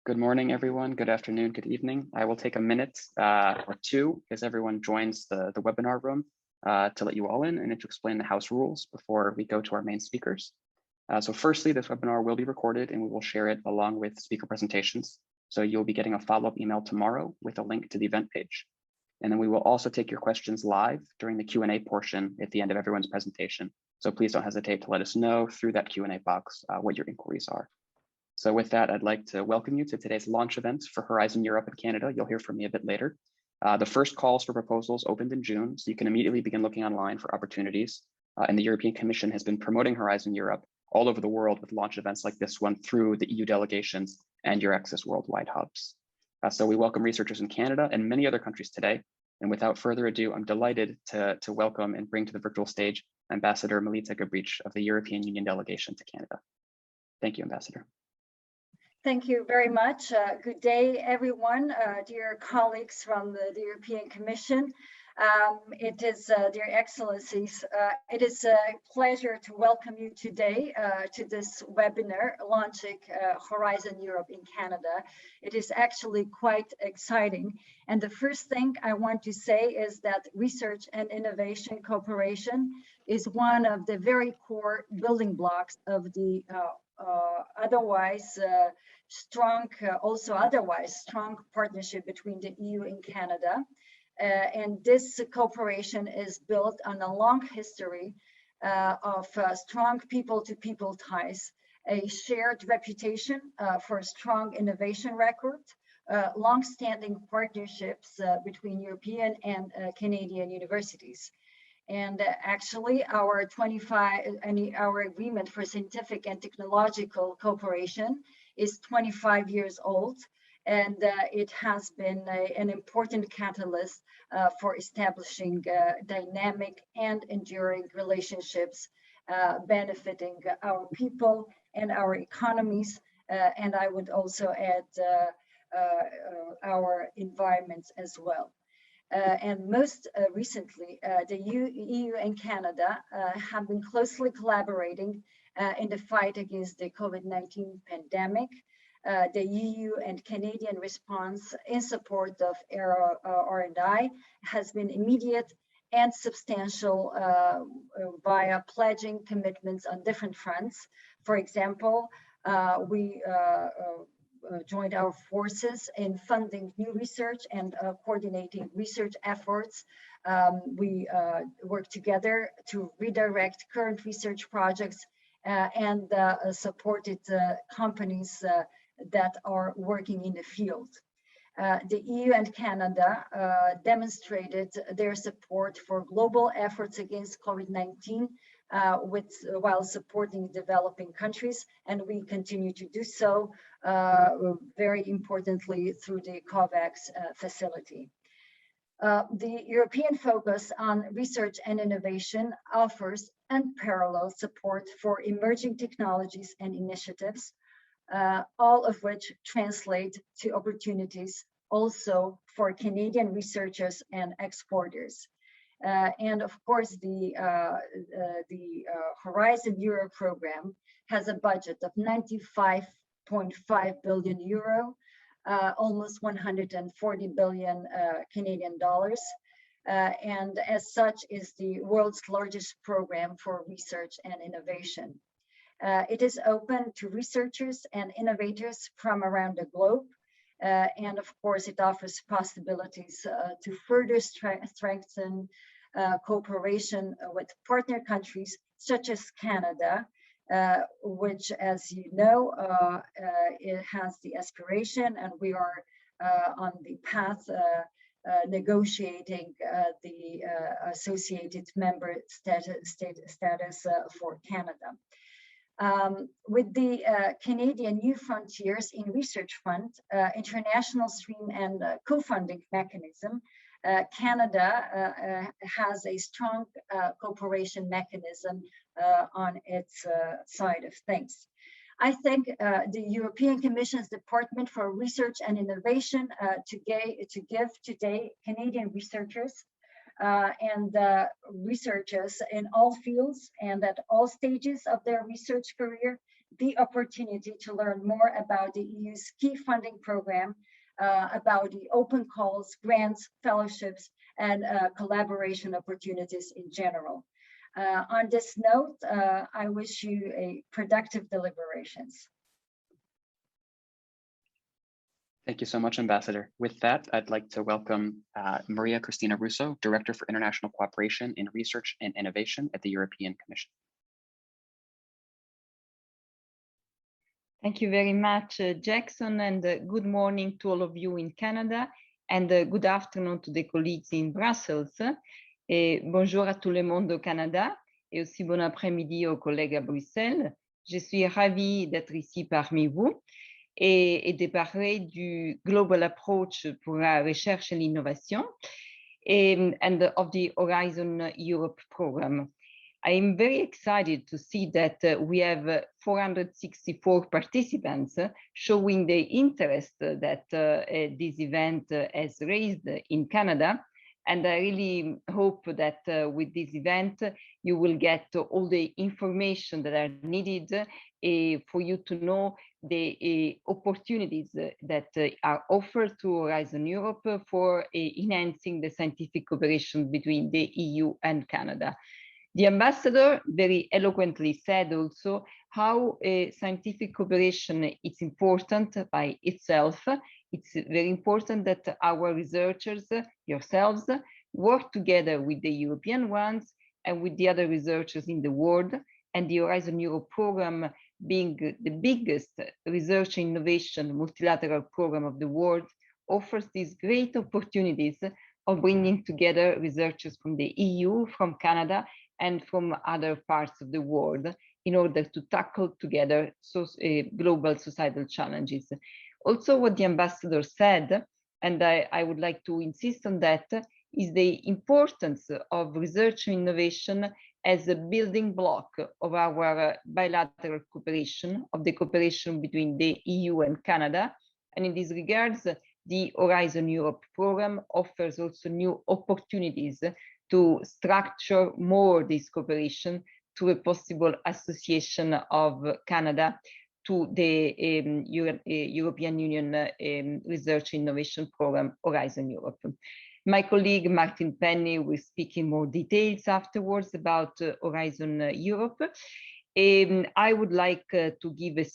Good morning, everyone. Good afternoon, good evening. I will take a minute or two as everyone joins the webinar room to let you all in and to explain the house rules before we go to our main speakers. So firstly, this webinar will be recorded and we will share it along with speaker presentations. So you'll be getting a follow-up email tomorrow with a link to the event page. And then we will also take your questions live during the Q&A portion at the end of everyone's presentation. So please don't hesitate to let us know through that Q&A box what your inquiries are. So with that, I'd like to welcome you to today's launch event for Horizon Europe and Canada. You'll hear from me a bit later. The first calls for proposals opened in June, so you can immediately begin looking online for opportunities. And the European Commission has been promoting Horizon Europe all over the world with launch events like this one through the EU delegations and EURAXESS worldwide hubs. So we welcome researchers in Canada and many other countries today. And without further ado, I'm delighted to welcome and bring to the virtual stage Ambassador Melita Gabric of the European Union delegation to Canada. Thank you, Ambassador. Thank you very much. Good day, everyone, dear colleagues from the European Commission. It is, dear Excellencies, it is a pleasure to welcome you today to this webinar launching Horizon Europe in Canada. It is actually quite exciting. And the first thing I want to say is that research and innovation cooperation is one of the very core building blocks of the otherwise strong partnership between the EU and Canada. And this cooperation is built on a long history of strong people-to-people ties, a shared reputation for a strong innovation record, long-standing partnerships between European and Canadian universities. And actually, our agreement for scientific and technological cooperation is 25 years old, and it has been an important catalyst for establishing dynamic and enduring relationships benefiting our people and our economies, and I would also add our environments as well. And most recently, the EU and Canada have been closely collaborating in the fight against the COVID-19 pandemic. The EU and Canadian response in support of R&I has been immediate and substantial via pledging commitments on different fronts. For example, we joined our forces in funding new research and coordinating research efforts. We work together to redirect current research projects and supported companies that are working in the field. The EU and Canada demonstrated their support for global efforts against COVID-19 while supporting developing countries, and we continue to do so very importantly through the COVAX facility. The European focus on research and innovation offers unparalleled support for emerging technologies and initiatives, all of which translate to opportunities also for Canadian researchers and exporters. And of course, the Horizon Europe program has a budget of 95.5 billion euro, almost 140 billion Canadian dollars. And as such is the world's largest program for research and innovation. It is open to researchers and innovators from around the globe. And of course, it offers possibilities to further strengthen cooperation with partner countries such as Canada, which, as you know, it has the aspiration, and we are on the path negotiating the associated member status for Canada. With the Canadian New Frontiers in Research Fund, international stream and co-funding mechanism, Canada has a strong cooperation mechanism on its side of things. I thank the European Commission's Department for Research and Innovation to give today Canadian researchers and researchers in all fields and at all stages of their research career the opportunity to learn more about the EU's key funding program, about the open calls, grants, fellowships, and collaboration opportunities in general. On this note, I wish you a productive deliberations. Thank you so much, Ambassador. With that, I'd like to welcome Maria Cristina Russo, Director for International Cooperation in Research and Innovation at the European Commission. Thank you very much, Jackson, and good morning to all of you in Canada, and good afternoon to the colleagues in Brussels. Bonjour à tout le monde au Canada, et aussi bon après-midi aux collègues à Bruxelles. Je suis ravie d'être ici parmi vous et de parler du Global Approach pour la recherche et l'innovation and of the Horizon Europe program. I am very excited to see that we have 464 participants showing the interest that this event has raised in Canada. And I really hope that with this event, you will get all the information that are needed for you to know the opportunities that are offered to Horizon Europe for enhancing the scientific cooperation between the EU and Canada. The ambassador very eloquently said also how scientific cooperation is important by itself. It's very important that our researchers, yourselves, work together with the European ones and with the other researchers in the world. And the Horizon Europe program, being the biggest research innovation multilateral program of the world, offers these great opportunities of bringing together researchers from the EU, from Canada, and from other parts of the world in order to tackle together global societal challenges. Also, what the ambassador said, and I would like to insist on that, is the importance of research and innovation as a building block of our bilateral cooperation, of the cooperation between the EU and Canada. And in this regards, the Horizon Europe program offers also new opportunities to structure more this cooperation through a possible association of Canada to the European Union Research Innovation Program, Horizon Europe. My colleague Martin Penny will speak in more details afterwards about Horizon Europe. I would like to give a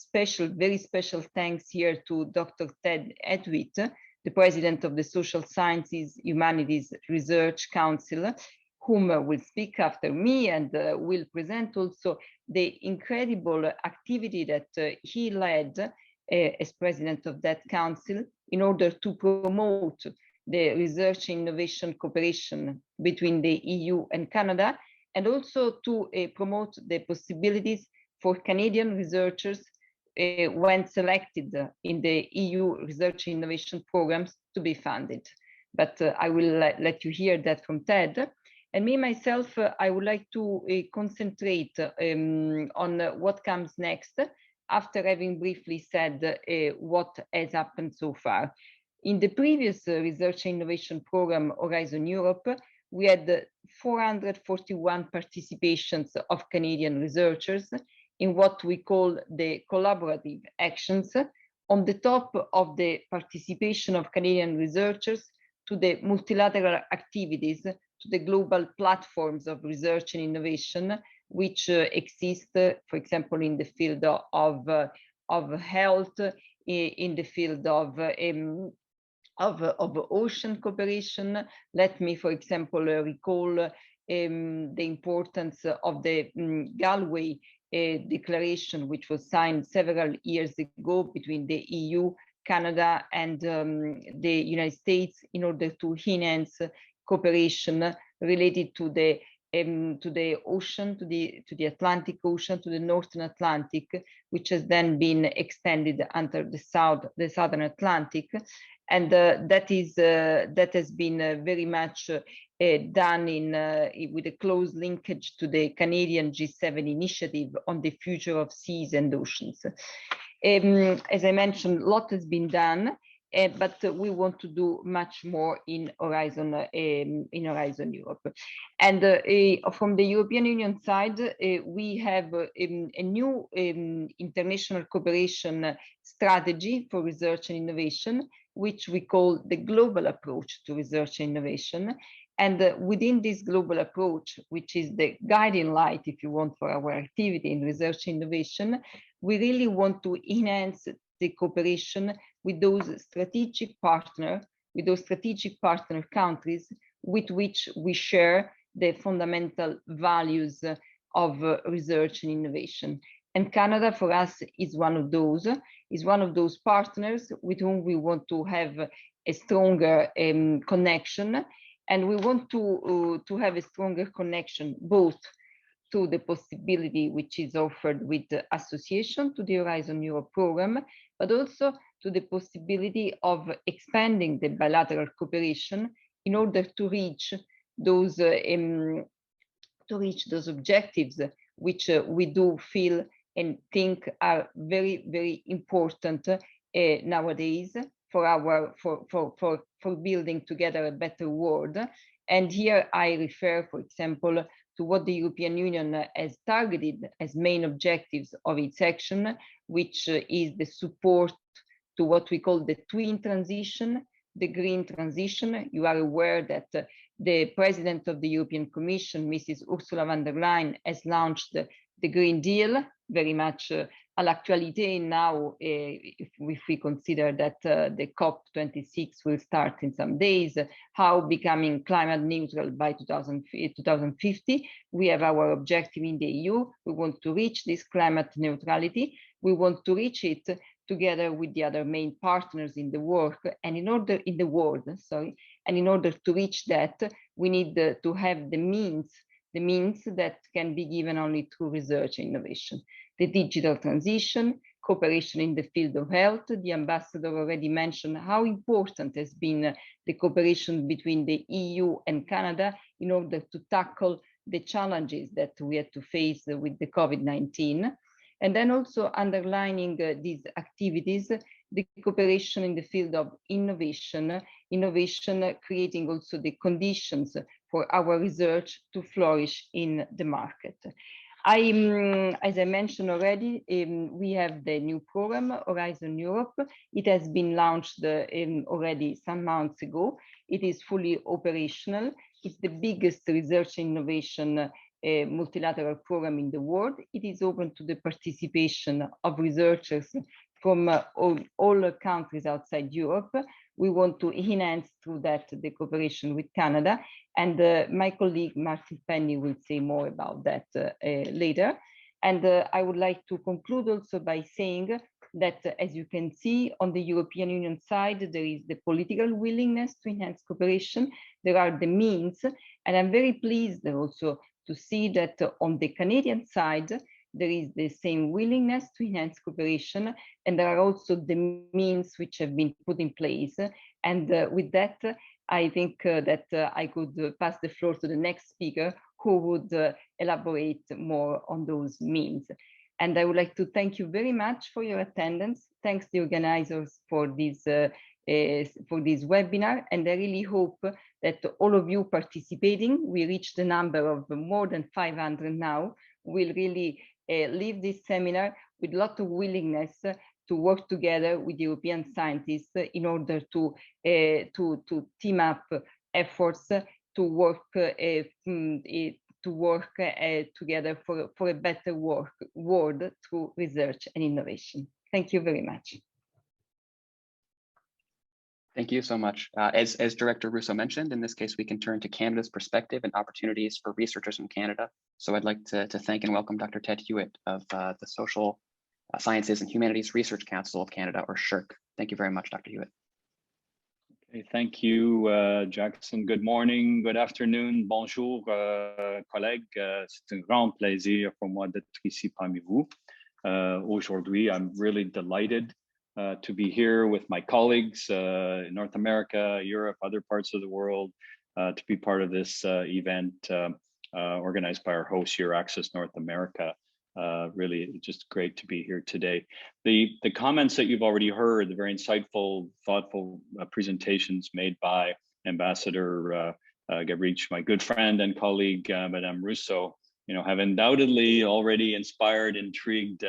very special thanks here to Dr. Ted Edwitt, the president of the Social Sciences Humanities Research Council, whom will speak after me and will present also the incredible activity that he led as president of that council in order to promote the research innovation cooperation between the EU and Canada, and also to promote the possibilities for Canadian researchers when selected in the EU research innovation programs to be funded. But I will let you hear that from Ted. And me, myself, I would like to concentrate on what comes next after having briefly said what has happened so far. In the previous research innovation program, Horizon Europe, we had 441 participations of Canadian researchers in what we call the collaborative actions, on the top of the participation of Canadian researchers to the multilateral activities, to the global platforms of research and innovation, which exist, for example, in the field of health, in the field of ocean cooperation. Let me, for example, recall the importance of the Galway Declaration, which was signed several years ago between the EU, Canada, and the United States in order to enhance cooperation related to the ocean, to the Atlantic Ocean, to the Northern Atlantic, which has then been extended under the Southern Atlantic, and that has been very much done with a close linkage to the Canadian G7 initiative on the future of seas and oceans. As I mentioned, a lot has been done. but we want to do much more in Horizon Europe. And from the European Union side, we have a new international cooperation strategy for research and innovation, which we call the global approach to research and innovation. And within this global approach, which is the guiding light, if you want, for our activity in research and innovation, we really want to enhance the cooperation with those strategic partner countries with which we share the fundamental values of research and innovation. And Canada, for us, is one of those partners with whom we want to have a stronger connection. And we want to have a stronger connection both to the possibility which is offered with the association to the Horizon Europe program, but also to the possibility of expanding the bilateral cooperation in order to reach those objectives which we do feel and think are very, very important nowadays for building together a better world. And here I refer, for example, to what the European Union has targeted as main objectives of its action, which is the support to what we call the twin transition, the green transition. You are aware that the President of the European Commission, Mrs. Ursula von der Leyen, has launched the Green Deal, very much à l'actualité now, if we consider that the COP26 will start in some days, how becoming climate neutral by 2050. We have our objective in the EU. We want to reach this climate neutrality. We want to reach it together with the other main partners in the world. And in order to reach that, we need to have the means that can be given only through research and innovation. The digital transition, cooperation in the field of health. The ambassador already mentioned how important has been the cooperation between the EU and Canada in order to tackle the challenges that we had to face with the COVID-19. And then also underlining these activities, the cooperation in the field of innovation creating also the conditions for our research to flourish in the market. As I mentioned already, we have the new program, Horizon Europe. It has been launched already some months ago. It is fully operational. It's the biggest research and innovation multilateral program in the world. It is open to the participation of researchers from all countries outside Europe. We want to enhance through that the cooperation with Canada, and my colleague Martin Penny will say more about that later. And I would like to conclude also by saying that, as you can see, on the European Union side, there is the political willingness to enhance cooperation. There are the means, and I'm very pleased also to see that on the Canadian side, there is the same willingness to enhance cooperation, and there are also the means which have been put in place. And with that, I think that I could pass the floor to the next speaker, who would elaborate more on those means. And I would like to thank you very much for your attendance. Thanks to the organizers for this webinar, and I really hope that all of you participating, we reached the number of more than 500 now, will really leave this seminar with a lot of willingness to work together with European scientists in order to team up efforts to work together for a better world through research and innovation. Thank you very much. Thank you so much. As Director Russo mentioned, in this case, we can turn to Canada's perspective and opportunities for researchers in Canada. So I'd like to thank and welcome Dr. Ted Hewitt of the Social Sciences and Humanities Research Council of Canada, or SSHRC. Thank you very much, Dr. Hewitt. Okay, thank you, Jackson. Good morning, good afternoon, bonjour, collègues. C'est un grand plaisir pour moi d'être ici parmi vous. Aujourd'hui, I'm really delighted to be here with my colleagues in North America, Europe, other parts of the world, to be part of this event organized by our host, EURAXESS North America. Really just great to be here today. The comments that you've already heard, the very insightful, thoughtful presentations made by Ambassador Gabrich, my good friend and colleague, Madame Russo, have undoubtedly already inspired, intrigued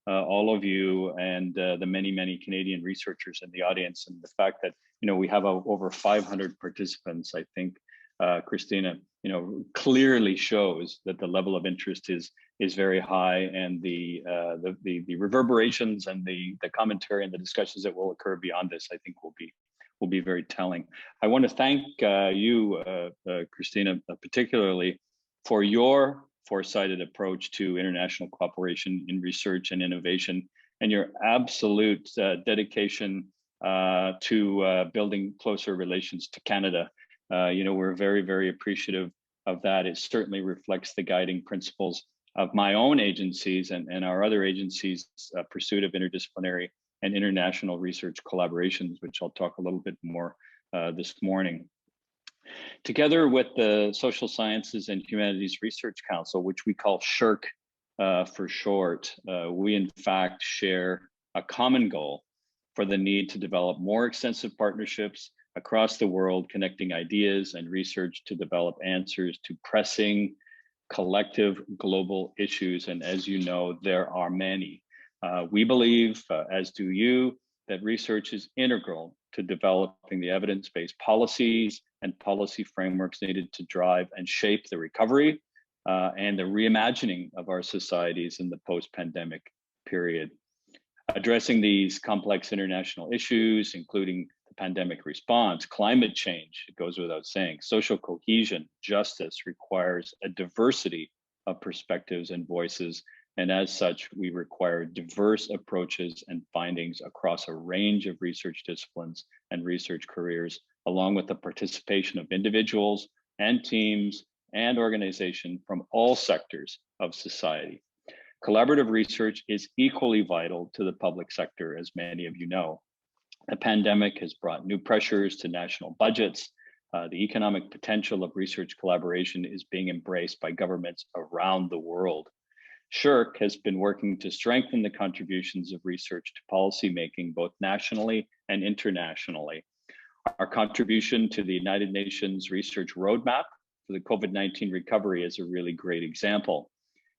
all of you and the many Canadian researchers in the audience. And the fact that we have over 500 participants, I think, Christina, clearly shows that the level of interest is very high, and the reverberations and the commentary and the discussions that will occur beyond this, I think, will be very telling. I want to thank you, Christina, particularly for your foresighted approach to international cooperation in research and innovation, and your absolute dedication to building closer relations to Canada. We're very appreciative of that. It certainly reflects the guiding principles of my own agencies and our other agencies' pursuit of interdisciplinary and international research collaborations, which I'll talk a little bit more this morning. Together with the Social Sciences and Humanities Research Council, which we call SSHRC for short, we in fact share a common goal for the need to develop more extensive partnerships across the world, connecting ideas and research to develop answers to pressing collective global issues. And as you know, there are many. We believe, as do you, that research is integral to developing the evidence-based policies and policy frameworks needed to drive and shape the recovery and the reimagining of our societies in the post-pandemic period. Addressing these complex international issues, including the pandemic response, climate change, it goes without saying, social cohesion, justice, requires a diversity of perspectives and voices. And as such, we require diverse approaches and findings across a range of research disciplines and research careers, along with the participation of individuals and teams and organizations from all sectors of society. Collaborative research is equally vital to the public sector, as many of you know. The pandemic has brought new pressures to national budgets. The economic potential of research collaboration is being embraced by governments around the world. SSHRC has been working to strengthen the contributions of research to policymaking, both nationally and internationally. Our contribution to the United Nations Research Roadmap for the COVID-19 recovery is a really great example.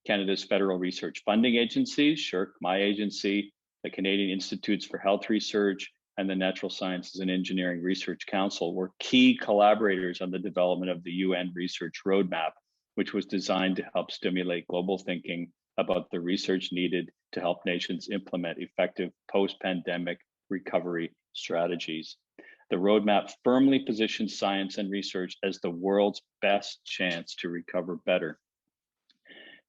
Canada's federal research funding agencies, SSHRC, my agency, the Canadian Institutes for Health Research, and the Natural Sciences and Engineering Research Council were key collaborators on the development of the UN Research Roadmap, which was designed to help stimulate global thinking about the research needed to help nations implement effective post-pandemic recovery strategies. The roadmap firmly positions science and research as the world's best chance to recover better.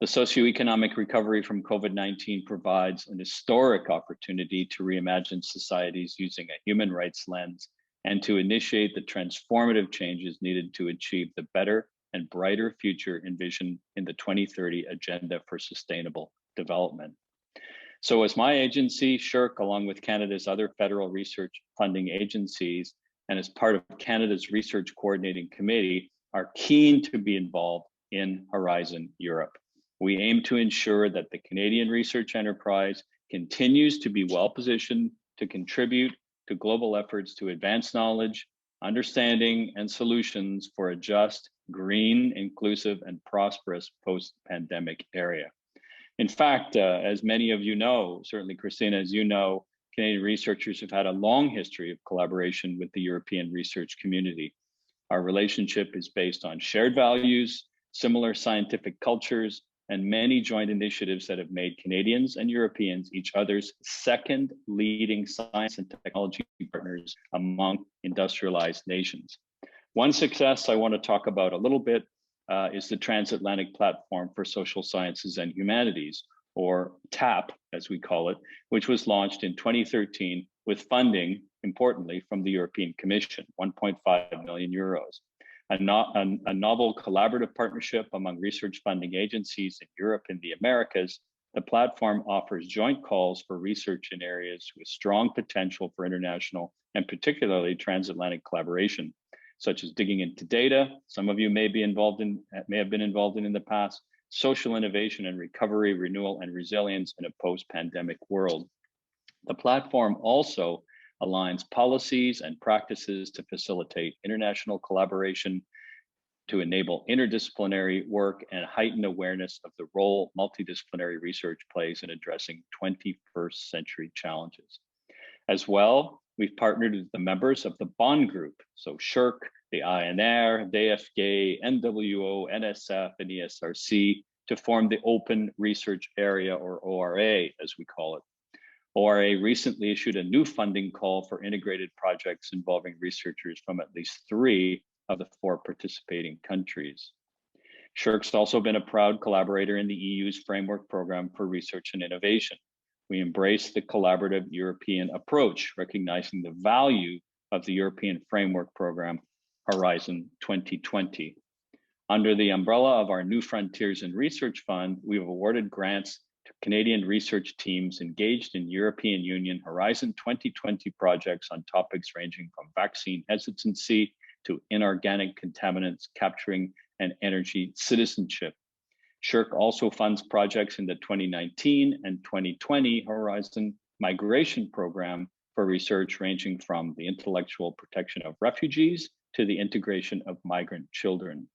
The socioeconomic recovery from COVID-19 provides an historic opportunity to reimagine societies using a human rights lens and to initiate the transformative changes needed to achieve the better and brighter future envisioned in the 2030 Agenda for Sustainable Development. So as my agency, SSHRC, along with Canada's other federal research funding agencies, and as part of Canada's Research Coordinating Committee, are keen to be involved in Horizon Europe. We aim to ensure that the Canadian research enterprise continues to be well-positioned to contribute to global efforts to advance knowledge, understanding, and solutions for a just, green, inclusive, and prosperous post-pandemic area. In fact, as many of you know, certainly Christina, as you know, Canadian researchers have had a long history of collaboration with the European research community. Our relationship is based on shared values, similar scientific cultures, and many joint initiatives that have made Canadians and Europeans each other's second leading science and technology partners among industrialized nations. One success I want to talk about a little bit is the Transatlantic Platform for Social Sciences and Humanities, or TAP, as we call it, which was launched in 2013 with funding, importantly, from the European Commission, 1.5 million euros. A novel collaborative partnership among research funding agencies in Europe and the Americas, the platform offers joint calls for research in areas with strong potential for international and particularly transatlantic collaboration, such as digging into data. Some of you may have been involved in the past, social innovation and recovery, renewal and resilience in a post-pandemic world. The platform also aligns policies and practices to facilitate international collaboration, to enable interdisciplinary work and heighten awareness of the role multidisciplinary research plays in addressing 21st century challenges. As well, we've partnered with the members of the Bonn Group, so SHIRC, the INR, DFG, NWO, NSF, and ESRC, to form the Open Research Area, or ORA, as we call it. ORA recently issued a new funding call for integrated projects involving researchers from at least 3 of the 4 participating countries. SHIRC's also been a proud collaborator in the EU's framework program for research and innovation. We embrace the collaborative European approach, recognizing the value of the European framework program, Horizon 2020. Under the umbrella of our New Frontiers in Research Fund, we have awarded grants to Canadian research teams engaged in European Union Horizon 2020 projects on topics ranging from vaccine hesitancy to inorganic contaminants capturing and energy citizenship. SHIRC also funds projects in the 2019 and 2020 Horizon Migration Program for research ranging from the intellectual protection of refugees to the integration of migrant children.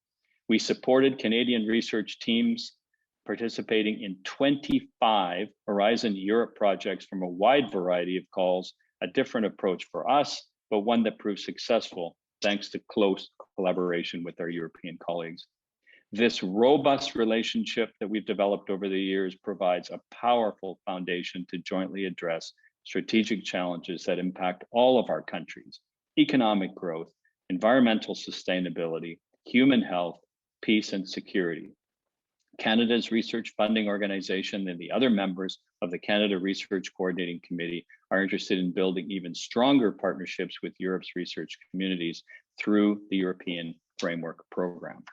We supported Canadian research teams participating in 25 Horizon Europe projects from a wide variety of calls, a different approach for us, but one that proved successful thanks to close collaboration with our European colleagues. This robust relationship that we've developed over the years provides a powerful foundation to jointly address strategic challenges that impact all of our countries: economic growth, environmental sustainability, human health, peace and security. Canada's research funding organization and the other members of the Canada Research Coordinating Committee are interested in building even stronger partnerships with Europe's research communities through the European Framework Program.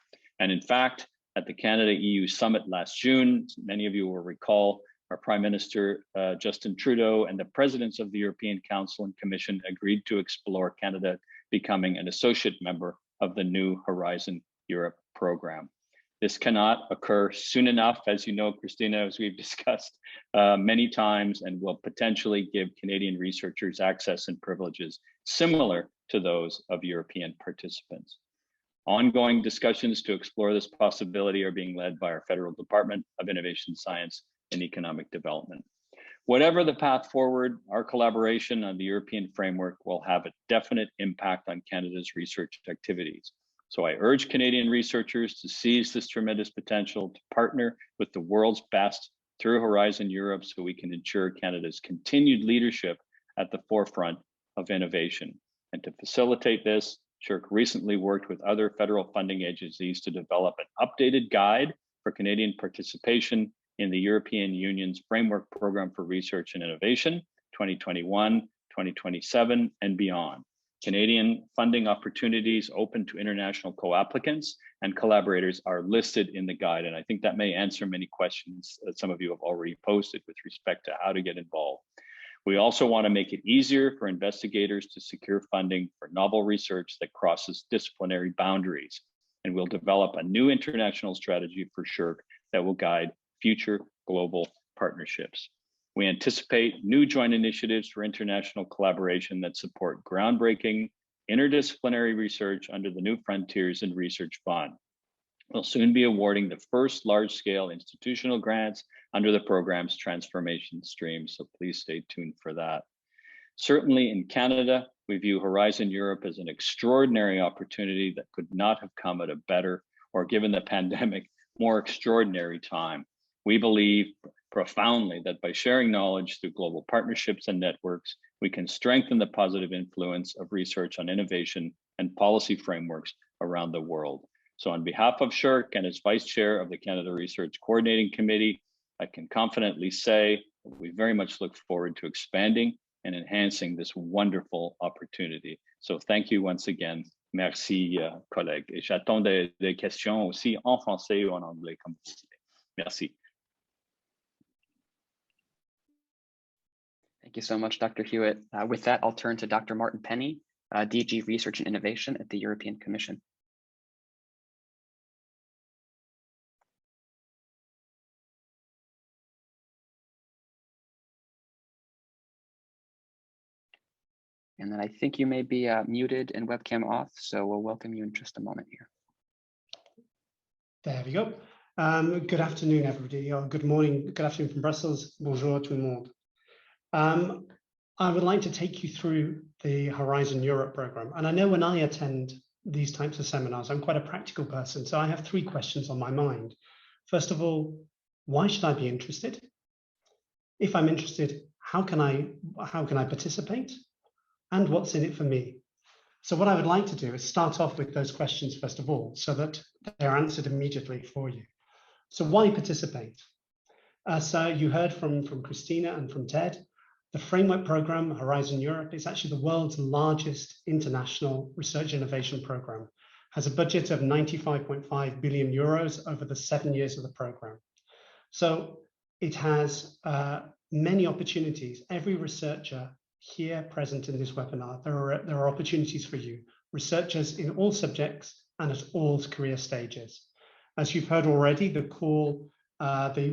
And in fact, at the Canada-EU Summit last June, many of you will recall, our Prime Minister Justin Trudeau and the presidents of the European Council and Commission agreed to explore Canada becoming an associate member of the new Horizon Europe program. This cannot occur soon enough, as you know, Christina, as we've discussed many times, and will potentially give Canadian researchers access and privileges similar to those of European participants. Ongoing discussions to explore this possibility are being led by our Federal Department of Innovation, Science, and Economic Development. Whatever the path forward, our collaboration on the European framework will have a definite impact on Canada's research activities. So I urge Canadian researchers to seize this tremendous potential to partner with the world's best through Horizon Europe so we can ensure Canada's continued leadership at the forefront of innovation. And to facilitate this, SHIRC recently worked with other federal funding agencies to develop an updated guide for Canadian participation in the European Union's Framework Program for Research and Innovation, 2021, 2027, and beyond. Canadian funding opportunities open to international co-applicants and collaborators are listed in the guide. And I think that may answer many questions that some of you have already posted with respect to how to get involved. We also want to make it easier for investigators to secure funding for novel research that crosses disciplinary boundaries. And we'll develop a new international strategy for SHIRC that will guide future global partnerships. We anticipate new joint initiatives for international collaboration that support groundbreaking interdisciplinary research under the New Frontiers in Research Fund. We'll soon be awarding the first large-scale institutional grants under the program's transformation stream, so please stay tuned for that. Certainly in Canada, we view Horizon Europe as an extraordinary opportunity that could not have come at a better, or given the pandemic, more extraordinary time. We believe profoundly that by sharing knowledge through global partnerships and networks, we can strengthen the positive influence of research on innovation and policy frameworks around the world. So on behalf of SHIRC and as Vice Chair of the Canada Research Coordinating Committee, I can confidently say that we very much look forward to expanding and enhancing this wonderful opportunity. So thank you once again. Merci, collègues. Et j'attends des questions aussi en français ou en anglais, comme vous voulez. Merci. Thank you so much, Dr. Hewitt. With that, I'll turn to Dr. Martin Penny, DG Research and Innovation at the European Commission. And then I think you may be muted and webcam off, so we'll welcome you in just a moment here. There we go. Good afternoon, everybody, or good morning, good afternoon from Brussels. Bonjour tout le monde. I would like to take you through the Horizon Europe program. And I know when I attend these types of seminars, I'm quite a practical person. So I have three questions on my mind. First of all, why should I be interested? If I'm interested, how can I participate? And what's in it for me? So what I would like to do is start off with those questions first of all, so that they're answered immediately for you. So why participate? So you heard from Christina and from Ted. The framework program, Horizon Europe, is actually the world's largest international research innovation program. Has a budget of 95.5 billion euros over the 7 years of the program. So it has many opportunities. Every researcher here present in this webinar, there are opportunities for you, researchers in all subjects and at all career stages. As you've heard already, the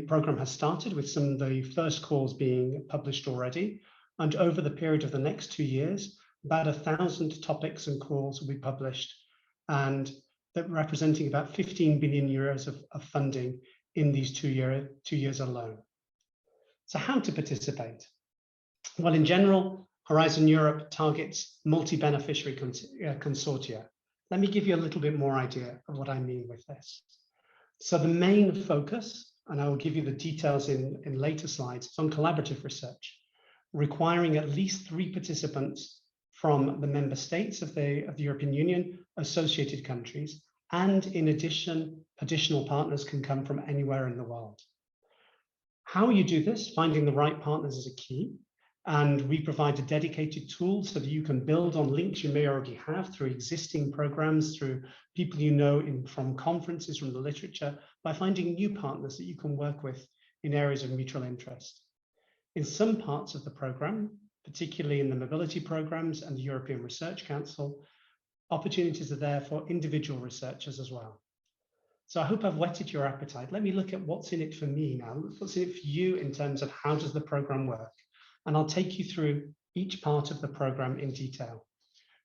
program has started with some of the first calls being published already. And over the period of the next 2 years, about 1,000 topics and calls will be published, and that representing about 15 billion euros of funding in these 2 years alone. So how to participate? Well, in general, Horizon Europe targets multi-beneficiary consortia. Let me give you a little bit more idea of what I mean with this. So the main focus, and I will give you the details in later slides, is on collaborative research, requiring at least 3 participants from the member states of the European Union, associated countries, and in addition, additional partners can come from anywhere in the world. How you do this, finding the right partners is a key, and we provide a dedicated tool so that you can build on links you may already have through existing programs, through people you know from conferences, from the literature, by finding new partners that you can work with in areas of mutual interest. In some parts of the program, particularly in the mobility programs and the European Research Council, opportunities are there for individual researchers as well. So I hope I've whetted your appetite. Let me look at what's in it for me now. What's in it for you in terms of how does the program work? And I'll take you through each part of the program in detail.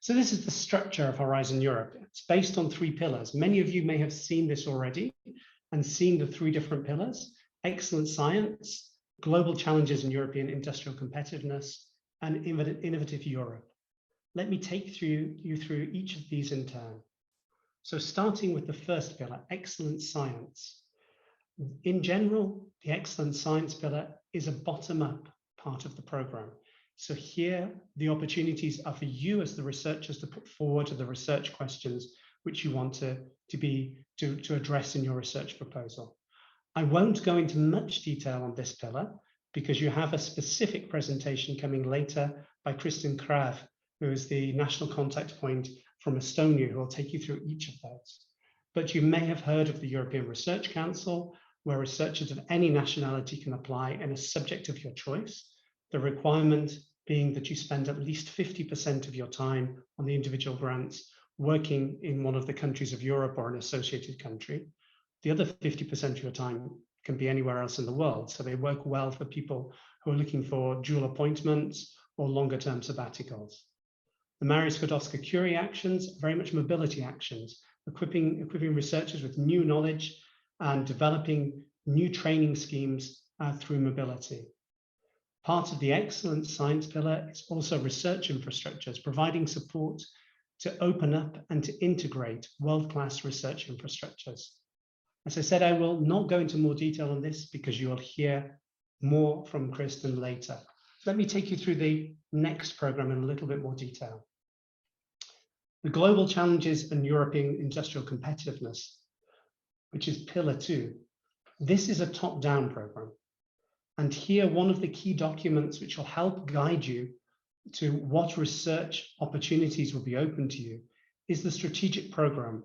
So this is the structure of Horizon Europe. It's based on 3 pillars. Many of you may have seen this already and seen the 3 different pillars: excellent science, global challenges in European industrial competitiveness, and innovative Europe. Let me take you through each of these in turn. So starting with the first pillar, excellent science. In general, the excellent science pillar is a bottom-up part of the program. So here, the opportunities are for you as the researchers to put forward the research questions which you want to address in your research proposal. I won't go into much detail on this pillar because you have a specific presentation coming later by Kristen Krav, who is the national contact point from Estonia, who will take you through each of those. But you may have heard of the European Research Council, where researchers of any nationality can apply in a subject of your choice. The requirement being that you spend at least 50% of your time on the individual grants working in one of the countries of Europe or an associated country. The other 50% of your time can be anywhere else in the world. So they work well for people who are looking for dual appointments or longer term sabbaticals. The Marie Curie actions, very much mobility actions, equipping researchers with new knowledge and developing new training schemes through mobility. Part of the excellent science pillar is also research infrastructures, providing support to open up and to integrate world-class research infrastructures. As I said, I will not go into more detail on this because you will hear more from Kristen later. Let me take you through the next program in a little bit more detail. The Global Challenges and European Industrial Competitiveness, which is Pillar 2. This is a top-down program. And here, one of the key documents which will help guide you to what research opportunities will be open to you is the strategic program,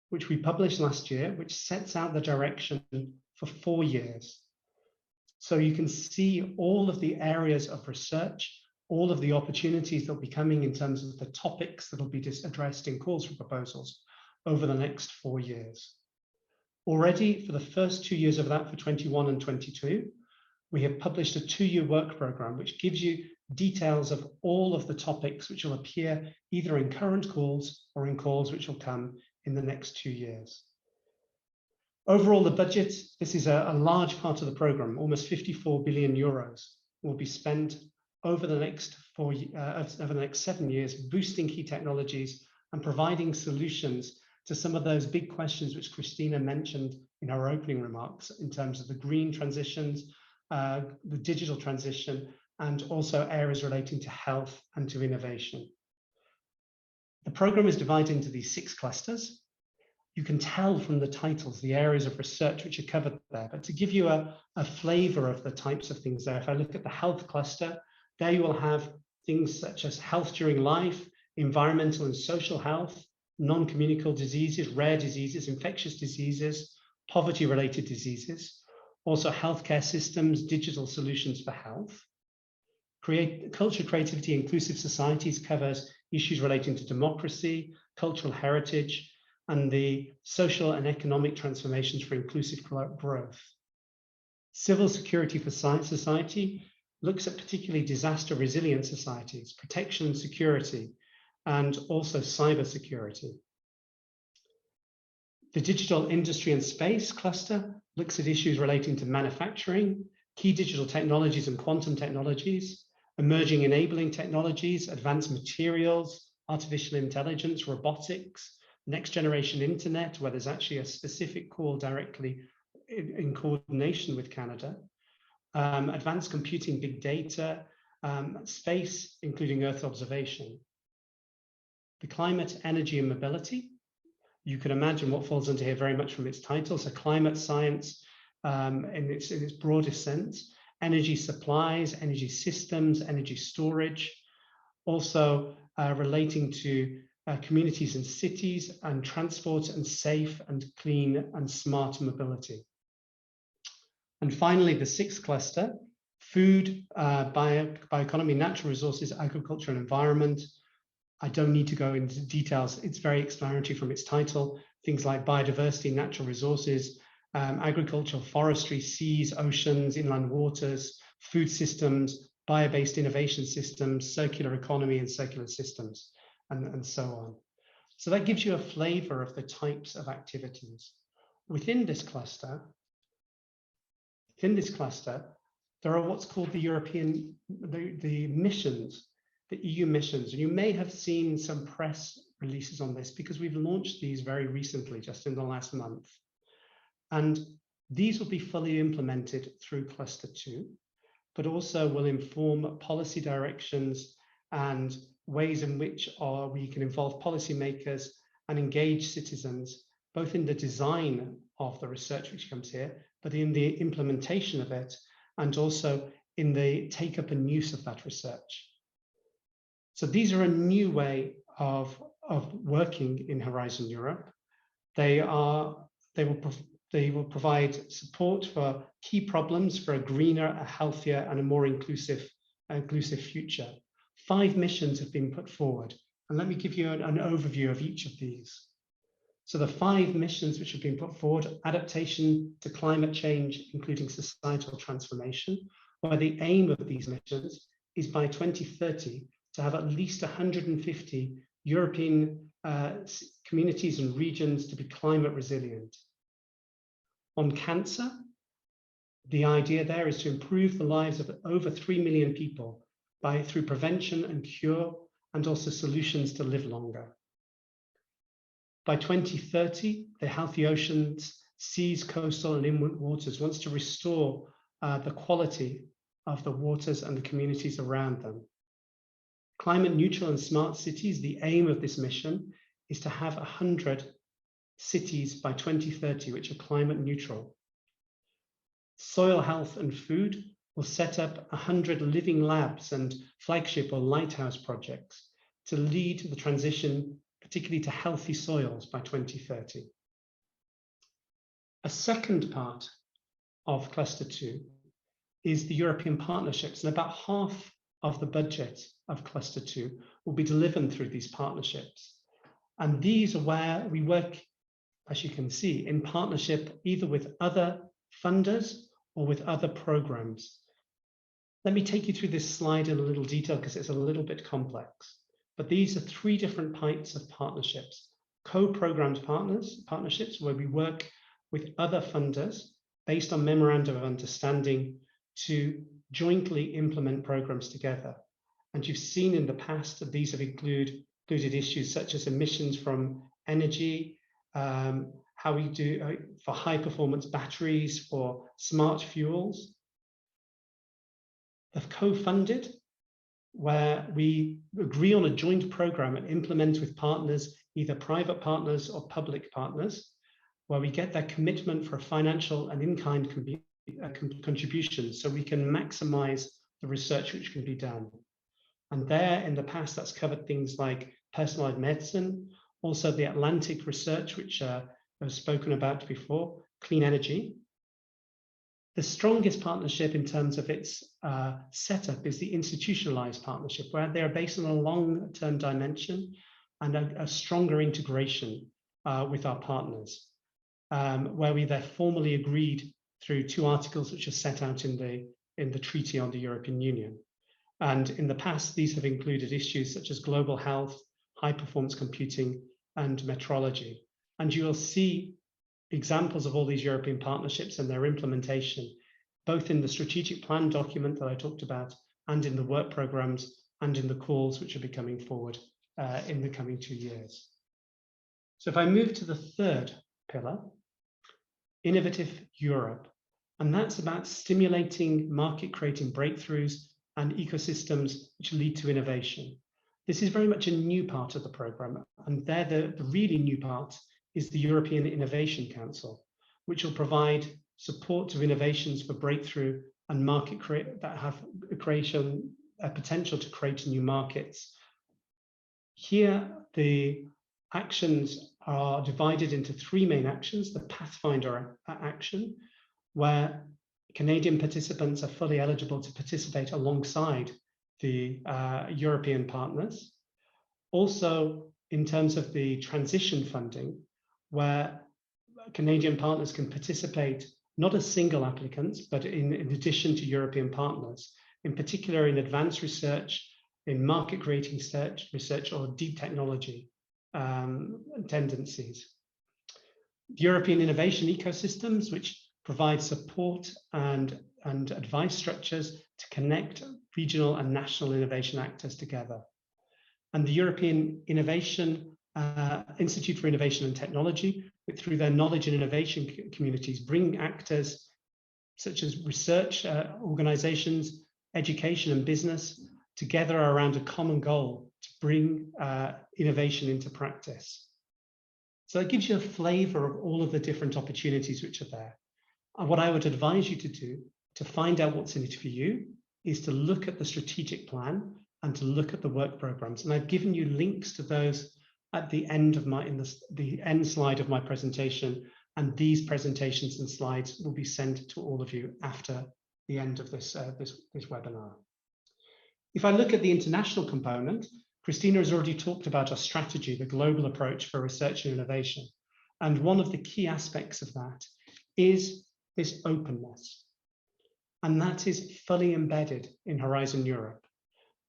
which we published last year, which sets out the direction for 4 years. So you can see all of the areas of research, all of the opportunities that will be coming in terms of the topics that will be addressed in calls for proposals over the next 4 years. Already for the first 2 years of that, for 21 and 22, we have published a 2-year work program, which gives you details of all of the topics which will appear either in current calls or in calls which will come in the next 2 years. Overall, the budget, this is a large part of the program, almost 54 billion euros will be spent over the next 7 years, boosting key technologies and providing solutions to some of those big questions which Christina mentioned in her opening remarks in terms of the green transitions, the digital transition, and also areas relating to health and to innovation. The program is divided into these 6 clusters. You can tell from the titles the areas of research which are covered there, but to give you a flavor of the types of things there, if I look at the health cluster, there you will have things such as health during life, environmental and social health, non-communicable diseases, rare diseases, infectious diseases, poverty-related diseases, also healthcare systems, digital solutions for health. Culture, creativity, inclusive societies covers issues relating to democracy, cultural heritage, and the social and economic transformations for inclusive growth. Civil security for society looks at particularly disaster resilient societies, protection and security, and also cyber security. The digital industry and space cluster looks at issues relating to manufacturing, key digital technologies and quantum technologies, emerging enabling technologies, advanced materials, artificial intelligence, robotics, next generation internet, where there's actually a specific call directly in coordination with Canada, advanced computing, big data, space, including Earth observation. The climate, energy, and mobility. You can imagine what falls under here very much from its title. So climate science in its broadest sense, energy supplies, energy systems, energy storage, also relating to communities and cities, and transport and safe and clean and smart mobility. And finally, the 6th cluster, food, bioeconomy, natural resources, agriculture and environment. I don't need to go into details. It's very explanatory from its title. Things like biodiversity, natural resources, agricultural, forestry, seas, oceans, inland waters, food systems, bio-based innovation systems, circular economy and circular systems, and so on. So that gives you a flavor of the types of activities. Within this cluster, there are what's called the missions, the EU missions. And you may have seen some press releases on this because we've launched these very recently, just in the last month. And these will be fully implemented through Cluster 2, but also will inform policy directions and ways in which we can involve policymakers and engage citizens, both in the design of the research which comes here, but in the implementation of it, and also in the take-up and use of that research. So these are a new way of working in Horizon Europe. They will provide support for key problems for a greener, a healthier, and a more inclusive future. 5 missions have been put forward, and let me give you an overview of each of these. So the 5 missions which have been put forward: adaptation to climate change, including societal transformation, where the aim of these missions is by 2030 to have at least 150 European communities and regions to be climate resilient. On cancer, the idea there is to improve the lives of over 3 million people through prevention and cure, and also solutions to live longer. By 2030, the Healthy Oceans, Seas, Coastal and Inland Waters wants to restore the quality of the waters and the communities around them. Climate neutral and smart cities, the aim of this mission is to have 100 cities by 2030 which are climate neutral. Soil health and food will set up 100 living labs and flagship or lighthouse projects to lead the transition, particularly to healthy soils by 2030. A second part of Cluster 2 is the European partnerships, and about half of the budget of Cluster 2 will be delivered through these partnerships. And these are where we work, as you can see, in partnership either with other funders or with other programs. Let me take you through this slide in a little detail because it's a little bit complex. But these are 3 different types of partnerships. Co-programmed partnerships, where we work with other funders based on memorandum of understanding to jointly implement programs together. And you've seen in the past that these have included issues such as emissions from energy, how we do for high performance batteries, for smart fuels. They've co-funded, where we agree on a joint program and implement with partners, either private partners or public partners, where we get their commitment for a financial and in-kind contribution so we can maximize the research which can be done. And there in the past, that's covered things like personalized medicine, also the Atlantic research, which was spoken about before, clean energy. The strongest partnership in terms of its setup is the institutionalized partnership, where they're based on a long-term dimension and a stronger integration with our partners, where they're formally agreed through 2 articles which are set out in the Treaty on the European Union. And in the past, these have included issues such as global health, high-performance computing, and metrology. And you will see examples of all these European partnerships and their implementation, both in the strategic plan document that I talked about, and in the work programs, and in the calls which will be coming forward in the coming 2 years. So if I move to the 3rd pillar, Innovative Europe, and that's about stimulating market-creating breakthroughs and ecosystems which lead to innovation. This is very much a new part of the program, and there the really new part is the European Innovation Council, which will provide support to innovations for breakthrough and market that have a potential to create new markets. Here, the actions are divided into 3 main actions: the Pathfinder action, where Canadian participants are fully eligible to participate alongside the European partners. Also, in terms of the transition funding, where Canadian partners can participate not as single applicants, but in addition to European partners, in particular in advanced research, in market creating research or deep technology tendencies. The European innovation ecosystems, which provide support and advice structures to connect regional and national innovation actors together. And the European Innovation Institute for Innovation and Technology, through their knowledge and innovation communities, bring actors such as research organizations, education and business together around a common goal to bring innovation into practice. So it gives you a flavor of all of the different opportunities which are there. And what I would advise you to do to find out what's in it for you is to look at the strategic plan and to look at the work programs. And I've given you links to those at the end of the end slide of my presentation, and these presentations and slides will be sent to all of you after the end of this webinar. If I look at the international component, Christina has already talked about our strategy, the global approach for research and innovation. And one of the key aspects of that is this openness. And that is fully embedded in Horizon Europe,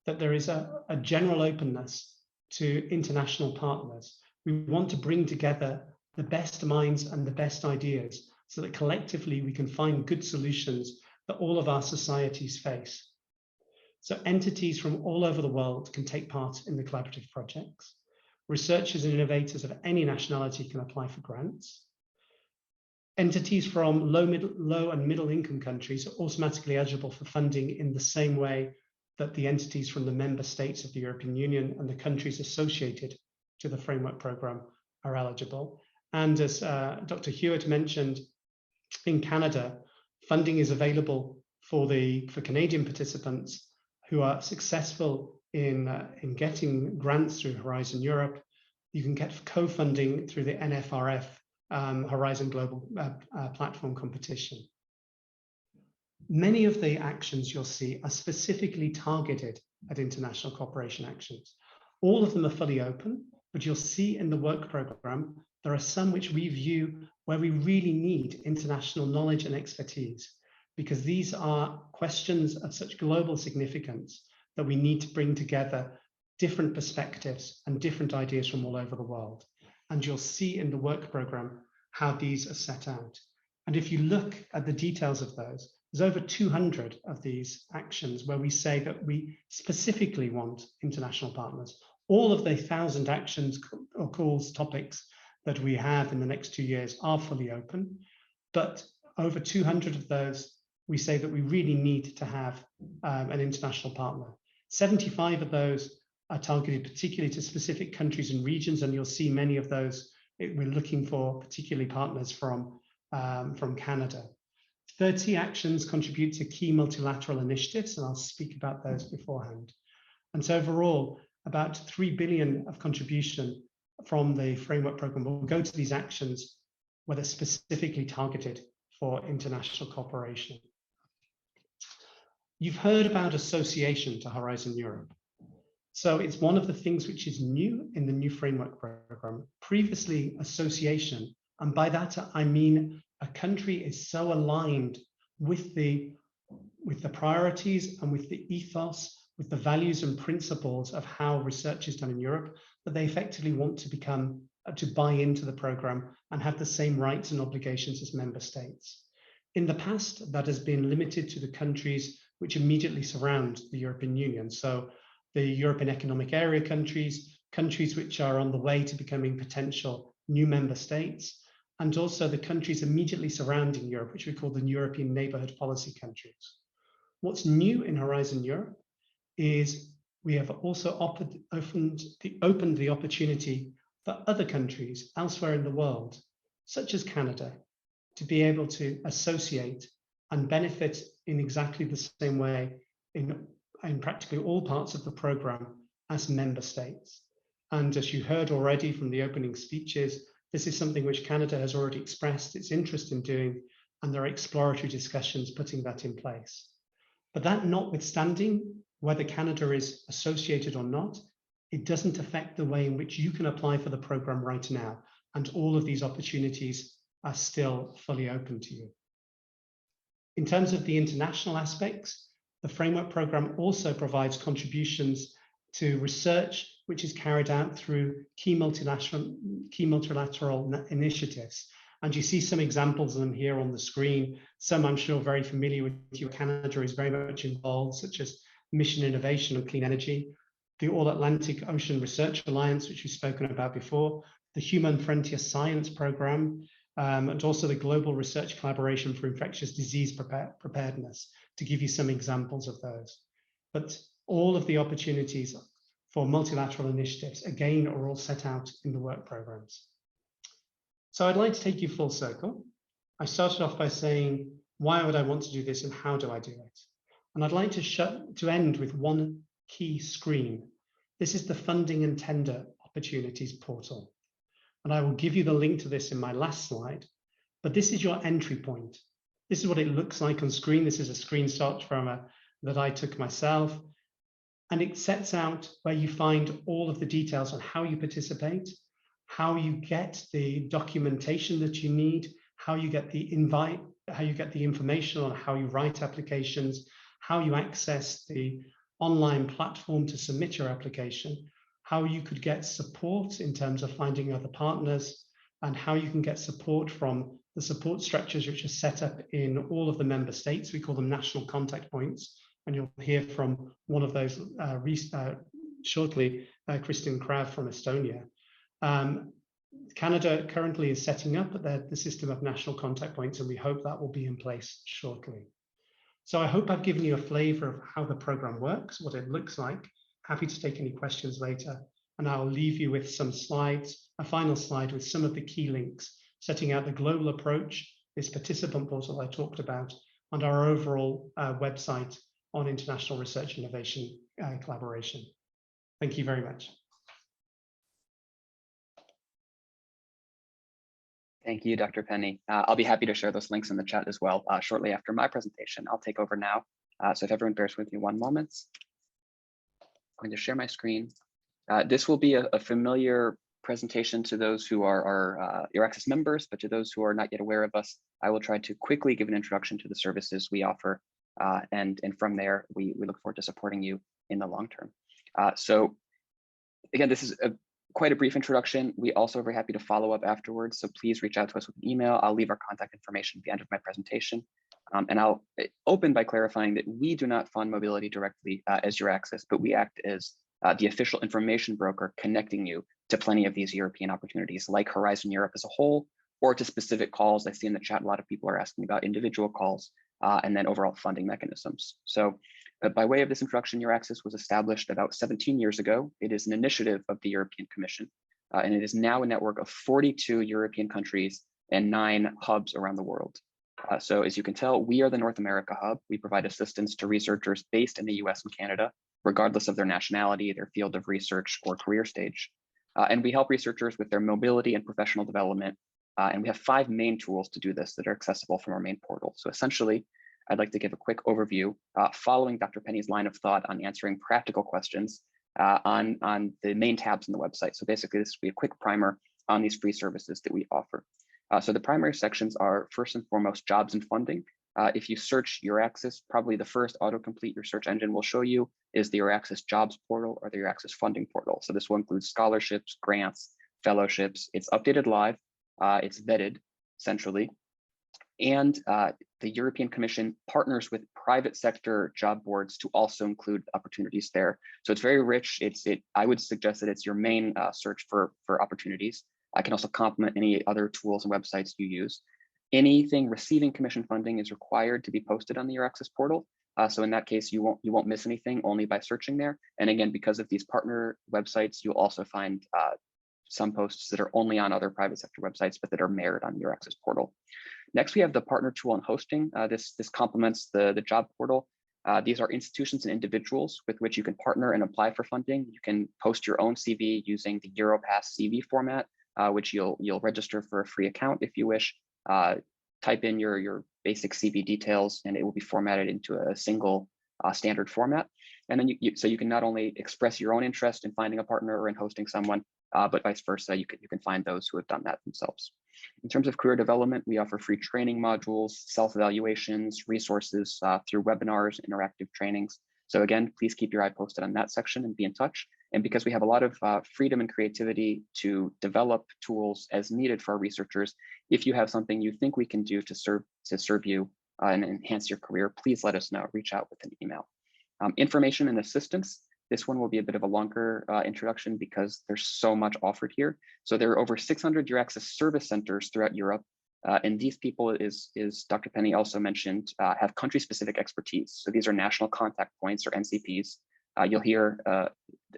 that there is a general openness to international partners. We want to bring together the best minds and the best ideas so that collectively we can find good solutions that all of our societies face. So entities from all over the world can take part in the collaborative projects. Researchers and innovators of any nationality can apply for grants. Entities from low and middle income countries are automatically eligible for funding in the same way that the entities from the member states of the European Union and the countries associated to the framework program are eligible. And as Dr. Hewitt mentioned, in Canada, funding is available for Canadian participants who are successful in getting grants through Horizon Europe. You can get co-funding through the NFRF Horizon Global Platform competition. Many of the actions you'll see are specifically targeted at international cooperation actions. All of them are fully open, but you'll see in the work program, there are some which we view where we really need international knowledge and expertise. because these are questions of such global significance that we need to bring together different perspectives and different ideas from all over the world. And you'll see in the work program how these are set out. And if you look at the details of those, there's over 200 of these actions where we say that we specifically want international partners. All of the 1,000 actions or calls, topics that we have in the next 2 years are fully open, but over 200 of those, we say that we really need to have an international partner. 75 of those are targeted particularly to specific countries and regions, and you'll see many of those we're looking for particularly partners from Canada. 30 actions contribute to key multilateral initiatives, and I'll speak about those beforehand. And so overall, about 3 billion of contribution from the framework program will go to these actions where they're specifically targeted for international cooperation. You've heard about association to Horizon Europe. So it's one of the things which is new in the new framework program. Previously, association, and by that I mean a country is so aligned with the priorities and with the ethos, with the values and principles of how research is done in Europe, that they effectively want to buy into the program and have the same rights and obligations as member states. In the past, that has been limited to the countries which immediately surround the European Union. So the European Economic Area countries, countries which are on the way to becoming potential new member states, and also the countries immediately surrounding Europe, which we call the European Neighbourhood Policy countries. What's new in Horizon Europe is we have also opened the opportunity for other countries elsewhere in the world, such as Canada, to be able to associate and benefit in exactly the same way in practically all parts of the program as member states. And as you heard already from the opening speeches, this is something which Canada has already expressed its interest in doing, and there are exploratory discussions putting that in place. But that notwithstanding, whether Canada is associated or not, it doesn't affect the way in which you can apply for the program right now. And all of these opportunities are still fully open to you. In terms of the international aspects, the framework program also provides contributions to research which is carried out through key multilateral initiatives. And you see some examples of them here on the screen. Some I'm sure very familiar with you. Canada is very much involved, such as Mission Innovation and Clean Energy, the All-Atlantic Ocean Research Alliance, which we've spoken about before, the Human Frontier Science Program, and also the Global Research Collaboration for Infectious Disease Preparedness, to give you some examples of those. But all of the opportunities for multilateral initiatives, again, are all set out in the work programs. So I'd like to take you full circle. I started off by saying, why would I want to do this and how do I do it? And I'd like to end with one key screen. This is the Funding and Tender Opportunities portal. And I will give you the link to this in my last slide, but this is your entry point. This is what it looks like on screen. This is a screenshot from that I took myself. And it sets out where you find all of the details on how you participate, how you get the documentation that you need, how you get the invite, how you get the information on how you write applications, how you access the online platform to submit your application, how you could get support in terms of finding other partners, and how you can get support from the support structures which are set up in all of the member states. We call them national contact points. And you'll hear from one of those shortly, Kristin Krav from Estonia. Canada currently is setting up the system of national contact points, and we hope that will be in place shortly. So I hope I've given you a flavor of how the program works, what it looks like. Happy to take any questions later. And I'll leave you with some slides, a final slide with some of the key links, setting out the global approach, this participant portal I talked about, and our overall website on international research innovation collaboration. Thank you very much. Thank you, Dr. Penny. I'll be happy to share those links in the chat as well shortly after my presentation. I'll take over now. So if everyone bears with me one moment, I'm going to share my screen. This will be a familiar presentation to those who are EURAXESS members, but to those who are not yet aware of us, I will try to quickly give an introduction to the services we offer. And from there, we look forward to supporting you in the long term. So again, this is quite a brief introduction. We also are very happy to follow up afterwards. So please reach out to us with an email. I'll leave our contact information at the end of my presentation. And I'll open by clarifying that we do not fund mobility directly as EURAXESS, but we act as the official information broker connecting you to plenty of these European opportunities like Horizon Europe as a whole, or to specific calls. I see in the chat, a lot of people are asking about individual calls and then overall funding mechanisms. So by way of this introduction, EURAXESS was established about 17 years ago. It is an initiative of the European Commission, and it is now a network of 42 European countries and 9 hubs around the world. So as you can tell, we are the North America hub. We provide assistance to researchers based in the US and Canada, regardless of their nationality, their field of research, or career stage. And we help researchers with their mobility and professional development. And we have 5 main tools to do this that are accessible from our main portal. So essentially, I'd like to give a quick overview following Dr. Penny's line of thought on answering practical questions on the main tabs on the website. So basically, this will be a quick primer on these free services that we offer. So the primary sections are first and foremost jobs and funding. If you search EURAXESS, probably the first autocomplete your search engine will show you is the EURAXESS jobs portal or the EURAXESS funding portal. So this will include scholarships, grants, fellowships. It's updated live, it's vetted centrally. And the European Commission partners with private sector job boards to also include opportunities there. So it's very rich. I would suggest that it's your main search for opportunities. I can also complement any other tools and websites you use. Anything receiving Commission funding is required to be posted on the EURAXESS portal. So in that case, you won't miss anything only by searching there. And again, because of these partner websites, you'll also find some posts that are only on other private sector websites, but that are mirrored on the EURAXESS portal. Next, we have the partner tool and hosting. This complements the job portal. These are institutions and individuals with which you can partner and apply for funding. You can post your own CV using the EuroPass CV format, which you'll register for a free account if you wish. Type in your basic CV details, and it will be formatted into a single standard format. And then so you can not only express your own interest in finding a partner or in hosting someone, but vice versa, you can find those who have done that themselves. In terms of career development, we offer free training modules, self-evaluations, resources through webinars, interactive trainings. So again, please keep your eye posted on that section and be in touch. And because we have a lot of freedom and creativity to develop tools as needed for our researchers, if you have something you think we can do to serve you and enhance your career, please let us know. Reach out with an email. Information and assistance. This one will be a bit of a longer introduction because there's so much offered here. So there are over 600 EURAXESS service centers throughout Europe. And these people, as Dr. Penny also mentioned, have country-specific expertise. So these are national contact points or NCPs. You'll hear,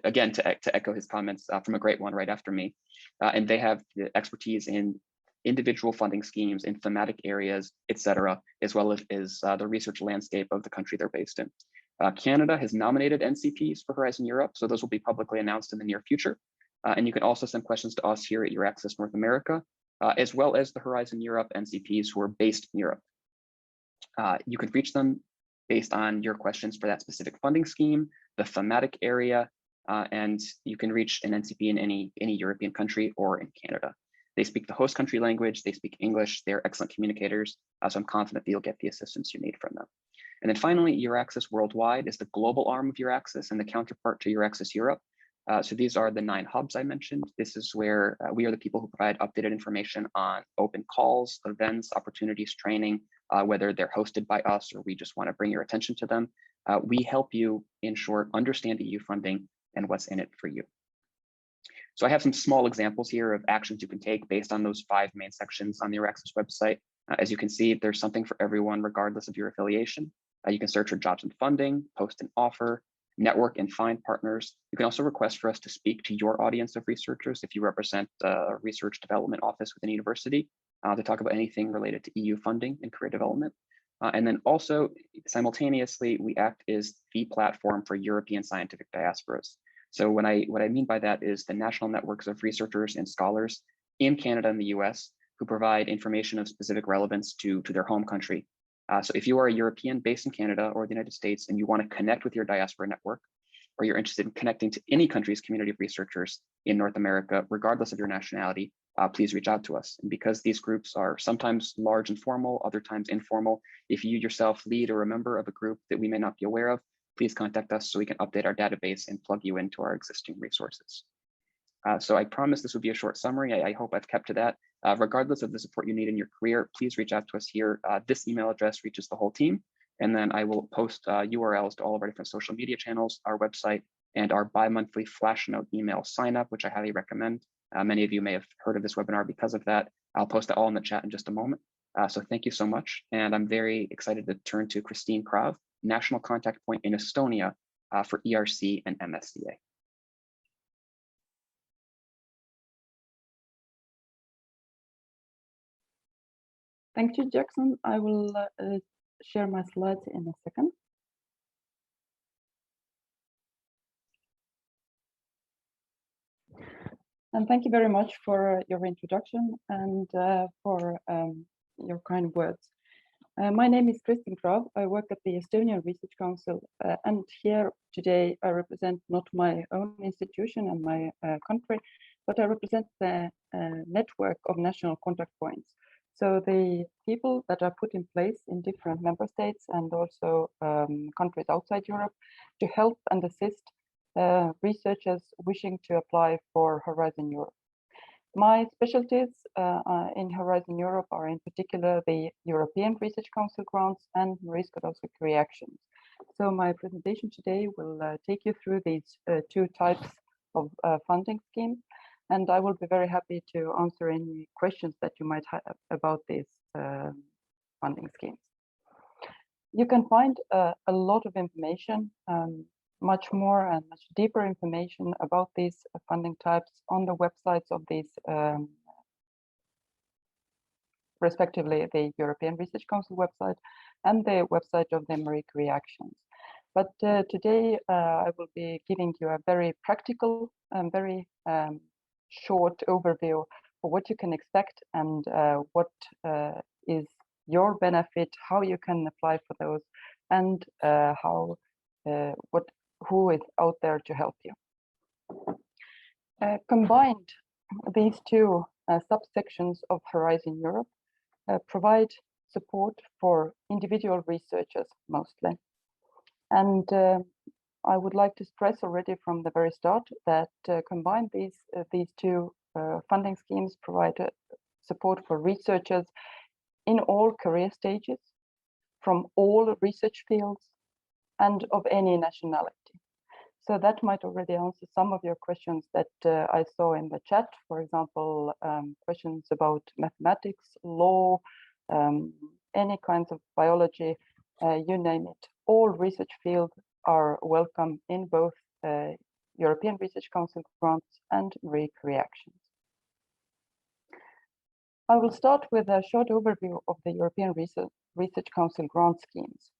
again, to echo his comments from a great one right after me. And they have the expertise in individual funding schemes, in thematic areas, et cetera, as well as the research landscape of the country they're based in. Canada has nominated NCPs for Horizon Europe, so those will be publicly announced in the near future. And you can also send questions to us here at EURAXESS North America, as well as the Horizon Europe NCPs who are based in Europe. You can reach them based on your questions for that specific funding scheme, the thematic area, and you can reach an NCP in any European country or in Canada. They speak the host country language, they speak English, they're excellent communicators, so I'm confident that you'll get the assistance you need from them. And then finally, EURAXESS Worldwide is the global arm of EURAXESS and the counterpart to EURAXESS Europe. So these are the 9 hubs I mentioned. This is where we are the people who provide updated information on open calls, events, opportunities, training, whether they're hosted by us or we just want to bring your attention to them. We help you, in short, understand EU funding and what's in it for you. So I have some small examples here of actions you can take based on those 5 main sections on the EURAXESS website. As you can see, there's something for everyone, regardless of your affiliation. You can search for jobs and funding, post an offer, network and find partners. You can also request for us to speak to your audience of researchers if you represent a research development office within a university to talk about anything related to EU funding and career development. And then also simultaneously, we act as the platform for European scientific diasporas. So what I mean by that is the national networks of researchers and scholars in Canada and the US who provide information of specific relevance to their home country. So if you are a European based in Canada or the United States and you want to connect with your diaspora network, or you're interested in connecting to any country's community of researchers in North America, regardless of your nationality, please reach out to us. And because these groups are sometimes large and formal, other times informal, if you yourself lead or a member of a group that we may not be aware of, please contact us so we can update our database and plug you into our existing resources. So I promise this would be a short summary. I hope I've kept to that. Regardless of the support you need in your career, please reach out to us here. This email address reaches the whole team, and then I will post URLs to all of our different social media channels, our website, and our bi-monthly flash note email sign up, which I highly recommend. Many of you may have heard of this webinar because of that. I'll post that all in the chat in just a moment. So thank you so much. And I'm very excited to turn to Christine Krav, National Contact Point in Estonia for ERC and MSCA. Thank you, Jackson. I will share my slides in a second. And thank you very much for your introduction and for your kind words. My name is Christine Krav. I work at the Estonian Research Council, and here today I represent not my own institution and my country, but I represent the network of national contact points. So the people that are put in place in different member states and also countries outside Europe to help and assist researchers wishing to apply for Horizon Europe. My specialties in Horizon Europe are in particular the European Research Council grants and Marie Curie actions. So my presentation today will take you through these two types of funding schemes, and I will be very happy to answer any questions that you might have about these funding schemes. You can find a lot of information, much more and much deeper information about these funding types on the websites of these, respectively, the European Research Council website and the website of the Marie Curie actions. But today I will be giving you a very practical and very short overview for what you can expect and what is your benefit, how you can apply for those, and who is out there to help you. Combined, these two subsections of Horizon Europe provide support for individual researchers mostly. And I would like to stress already from the very start that combined these two funding schemes provide support for researchers in all career stages, from all research fields, and of any nationality. So that might already answer some of your questions that I saw in the chat. For example, questions about mathematics, law, any kinds of biology, you name it. All research fields are welcome in both European Research Council grants and Marie Curie actions. I will start with a short overview of the European Research Council grant schemes.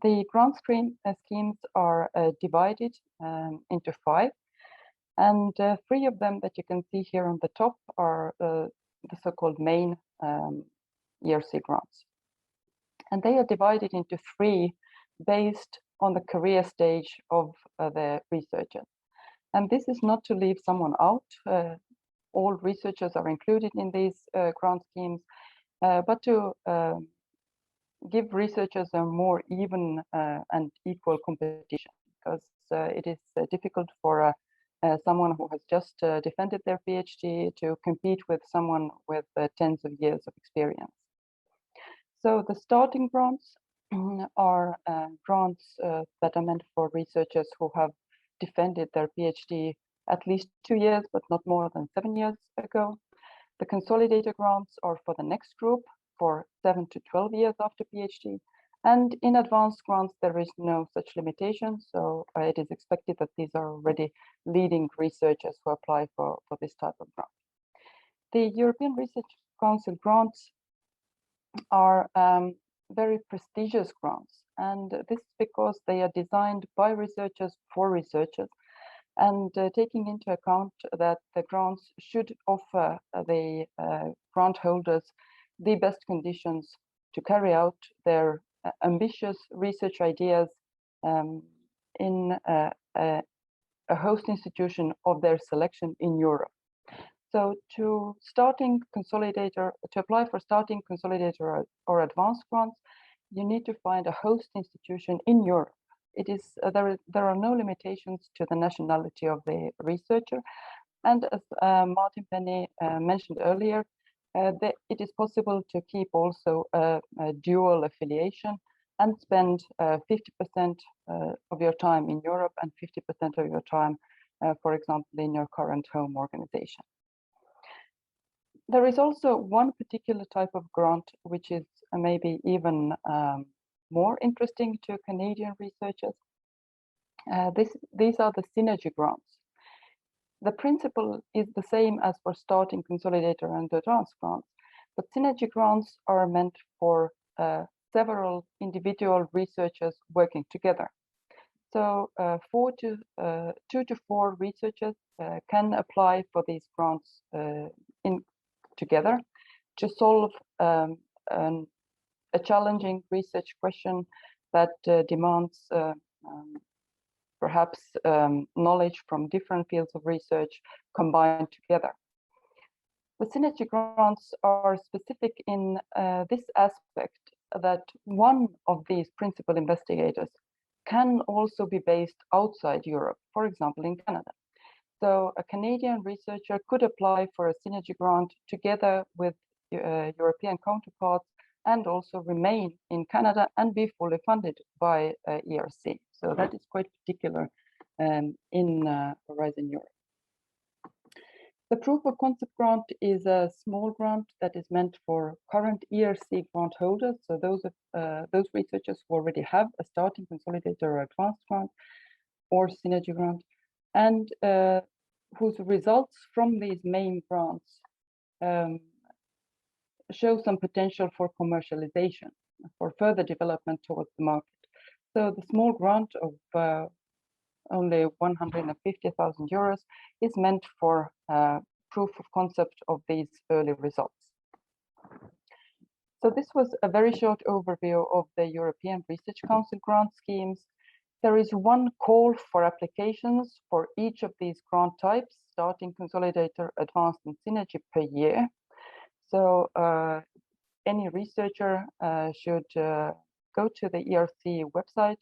The grant schemes are divided into 5, and 3 of them that you can see here on the top are the so-called main ERC grants. And they are divided into 3 based on the career stage of the researcher. And this is not to leave someone out. All researchers are included in these grant schemes, but to give researchers a more even and equal competition, because it is difficult for someone who has just defended their PhD to compete with someone with tens of years of experience. So the starting grants are grants that are meant for researchers who have defended their PhD at least 2 years, but not more than 7 years ago. The consolidator grants are for the next group, for 7 to 12 years after PhD. And in advanced grants, there is no such limitation. So it is expected that these are already leading researchers who apply for this type of grant. The European Research Council grants are very prestigious grants. And this is because they are designed by researchers for researchers, and taking into account that the grants should offer the grant holders the best conditions to carry out their ambitious research ideas in a host institution of their selection in Europe. So to apply for starting consolidator or advanced grants, you need to find a host institution in Europe. It is there are no limitations to the nationality of the researcher, and as Martin Penny mentioned earlier, it is possible to keep also a dual affiliation and spend 50% of your time in Europe and 50% of your time, for example, in your current home organization. There is also one particular type of grant which is maybe even more interesting to Canadian researchers. These are the synergy grants. The principle is the same as for starting consolidator and advanced grants, but synergy grants are meant for several individual researchers working together. So 2 to 4 researchers can apply for these grants together to solve a challenging research question that demands perhaps knowledge from different fields of research combined together. The synergy grants are specific in this aspect that one of these principal investigators can also be based outside Europe, for example, in Canada. So a Canadian researcher could apply for a synergy grant together with European counterparts and also remain in Canada and be fully funded by ERC. So that is quite particular in Horizon Europe. The proof of concept grant is a small grant that is meant for current ERC grant holders. So those researchers who already have a starting consolidator or advanced grant or synergy grant, and whose results from these main grants show some potential for commercialization, for further development towards the market. So the small grant of only 150,000 euros is meant for proof of concept of these early results. So this was a very short overview of the European Research Council grant schemes. There is one call for applications for each of these grant types, starting consolidator, advanced, and synergy per year. So any researcher should go to the ERC website,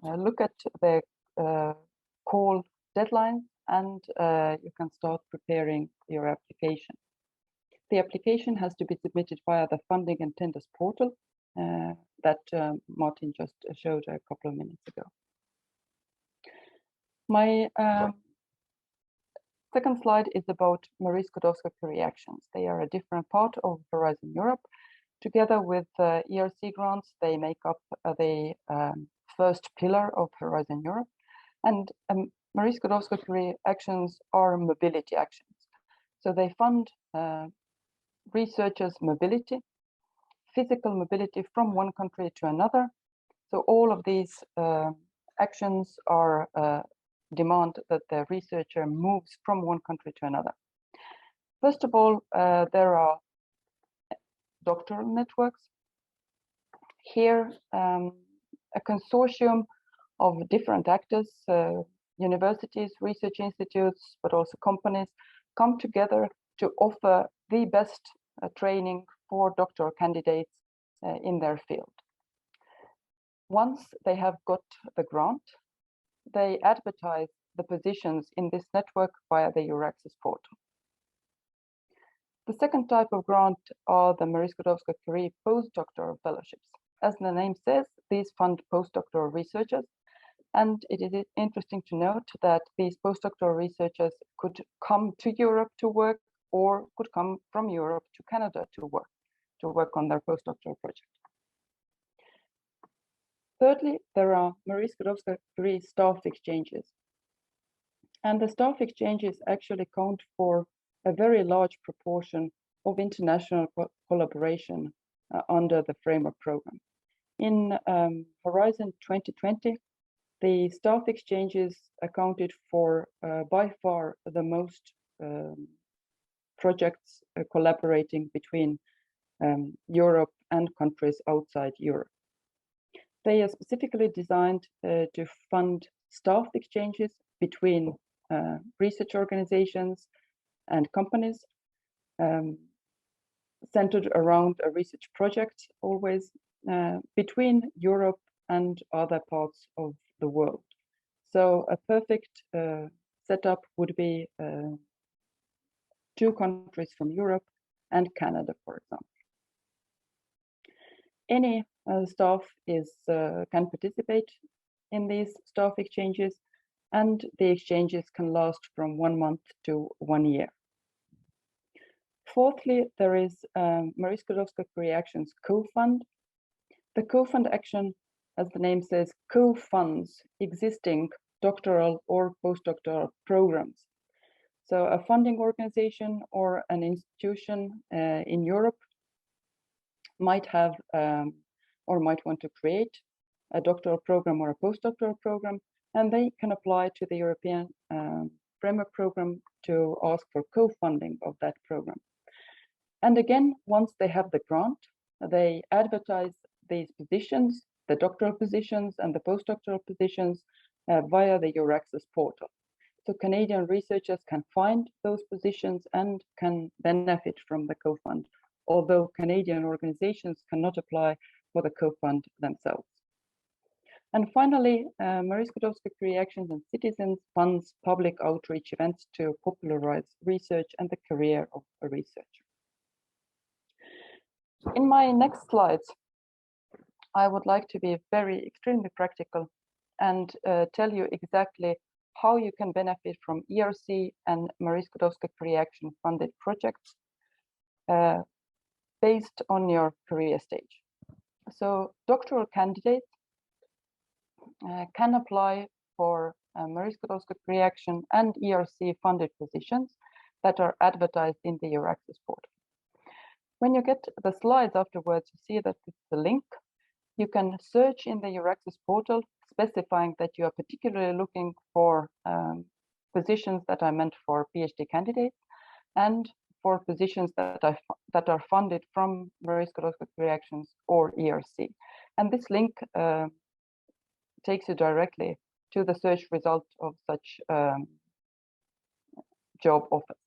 look at the call deadline, and you can start preparing your application. The application has to be submitted via the funding and tenders portal that Martin just showed a couple of minutes ago. My second slide is about Marie Curie actions. They are a different part of Horizon Europe. Together with ERC grants, they make up the first pillar of Horizon Europe. And Marie Curie actions are mobility actions. So they fund researchers' mobility, physical mobility from one country to another. So all of these actions are demand that the researcher moves from one country to another. First of all, there are doctoral networks. Here, a consortium of different actors, universities, research institutes, but also companies, come together to offer the best training for doctoral candidates in their field. Once they have got the grant, they advertise the positions in this network via the EURAXESS portal. The second type of grant are the Marie Curie postdoctoral fellowships. As the name says, these fund postdoctoral researchers, and it is interesting to note that these postdoctoral researchers could come to Europe to work, or could come from Europe to Canada to work on their postdoctoral project. Thirdly, there are Marie Curie staff exchanges. And the staff exchanges actually count for a very large proportion of international collaboration under the framework program. In Horizon 2020, the staff exchanges accounted for by far the most projects collaborating between Europe and countries outside Europe. They are specifically designed to fund staff exchanges between research organizations and companies, centered around a research project, always between Europe and other parts of the world. So a perfect setup would be 2 countries from Europe and Canada, for example. Any staff can participate in these staff exchanges, and the exchanges can last from 1 month to 1 year. Fourthly, there is Marie Skłodowska-Curie Action's co-fund. The co-fund action, as the name says, co-funds existing doctoral or postdoctoral programs. So a funding organization or an institution in Europe might have or might want to create a doctoral program or a postdoctoral program, and they can apply to the European framework program to ask for co-funding of that program. And again, once they have the grant, they advertise these positions, the doctoral positions and the postdoctoral positions via the EURAXESS portal. So Canadian researchers can find those positions and can benefit from the co-fund, although Canadian organizations cannot apply for the co-fund themselves. And finally, Marie Skłodowska-Curie Actions and Citizens funds public outreach events to popularize research and the career of a researcher. In my next slides, I would like to be extremely practical and tell you exactly how you can benefit from ERC and Marie Skłodowska-Curie Action funded projects based on your career stage. So doctoral candidates can apply for Marie Skłodowska-Curie Action and ERC funded positions that are advertised in the EURAXESS portal. When you get the slides afterwards, you see that it's a link. You can search in the EURAXESS portal, specifying that you are particularly looking for positions that are meant for PhD candidates and for positions that are funded from Marie Skłodowska-Curie Actions or ERC. And this link takes you directly to the search result of such job offers.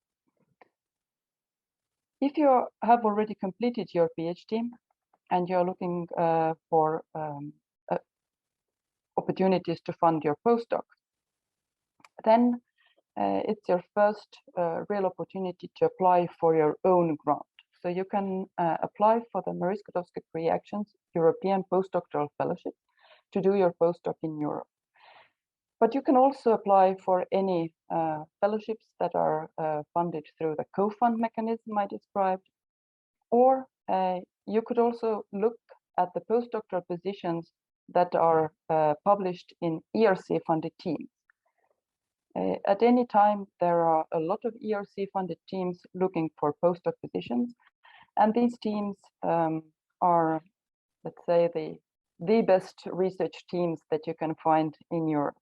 If you have already completed your PhD and you're looking for opportunities to fund your postdoc, then it's your first real opportunity to apply for your own grant. So you can apply for the Marie Skłodowska-Curie Actions European Postdoctoral Fellowship to do your postdoc in Europe. But you can also apply for any fellowships that are funded through the co-fund mechanism I described, or you could also look at the postdoctoral positions that are published in ERC funded teams. At any time, there are a lot of ERC funded teams looking for postdoc positions, and these teams are, let's say, the best research teams that you can find in Europe.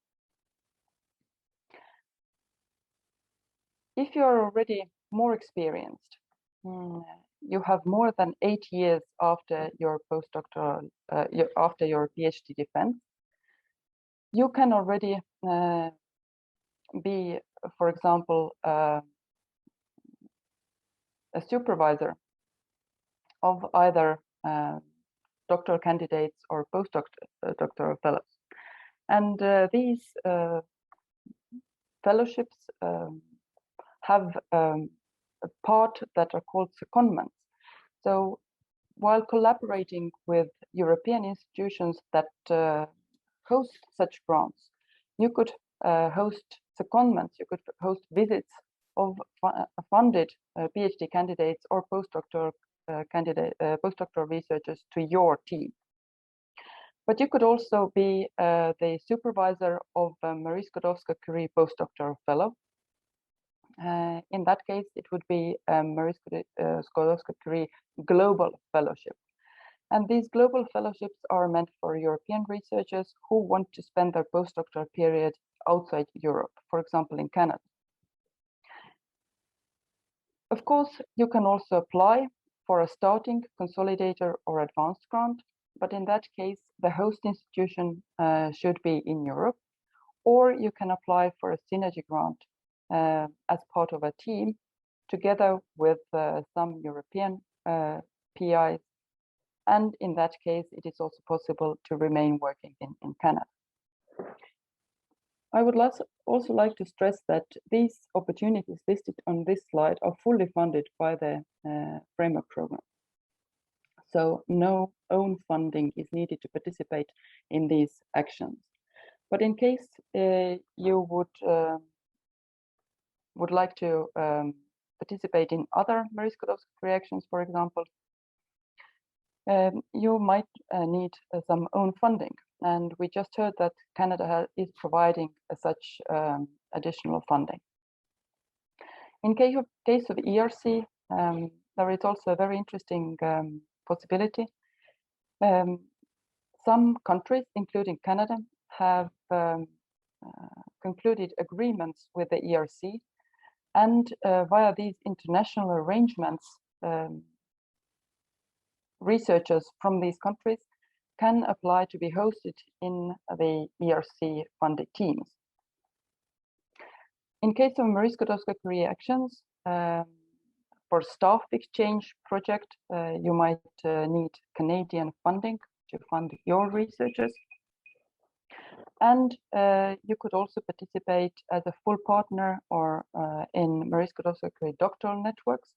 If you're already more experienced, you have more than 8 years after your postdoctoral, after your PhD defense, you can already be, for example, a supervisor of either doctoral candidates or postdoctoral fellows. And these fellowships have a part that are called secondments. So while collaborating with European institutions that host such grants, you could host secondments, you could host visits of funded PhD candidates or postdoctoral postdoctoral researchers to your team. But you could also be the supervisor of a Marie Skłodowska-Curie postdoctoral fellow. In that case, it would be a Marie Skłodowska-Curie Global Fellowship. And these global fellowships are meant for European researchers who want to spend their postdoctoral period outside Europe, for example, in Canada. Of course, you can also apply for a starting, consolidator, or advanced grant. but in that case, the host institution should be in Europe, or you can apply for a synergy grant as part of a team together with some European PIs. And in that case, it is also possible to remain working in Canada. I would also like to stress that these opportunities listed on this slide are fully funded by the framework program. So no own funding is needed to participate in these actions. But in case you would like to participate in other Marie Skłodowska actions, for example, you might need some own funding. And we just heard that Canada is providing such additional funding. In case of ERC, there is also a very interesting possibility. Some countries, including Canada, have concluded agreements with the ERC, and via these international arrangements, researchers from these countries can apply to be hosted in the ERC funded teams. In case of Marie Skłodowska actions, for staff exchange project, you might need Canadian funding to fund your researchers. And you could also participate as a full partner or in Marie Skłodowska doctoral networks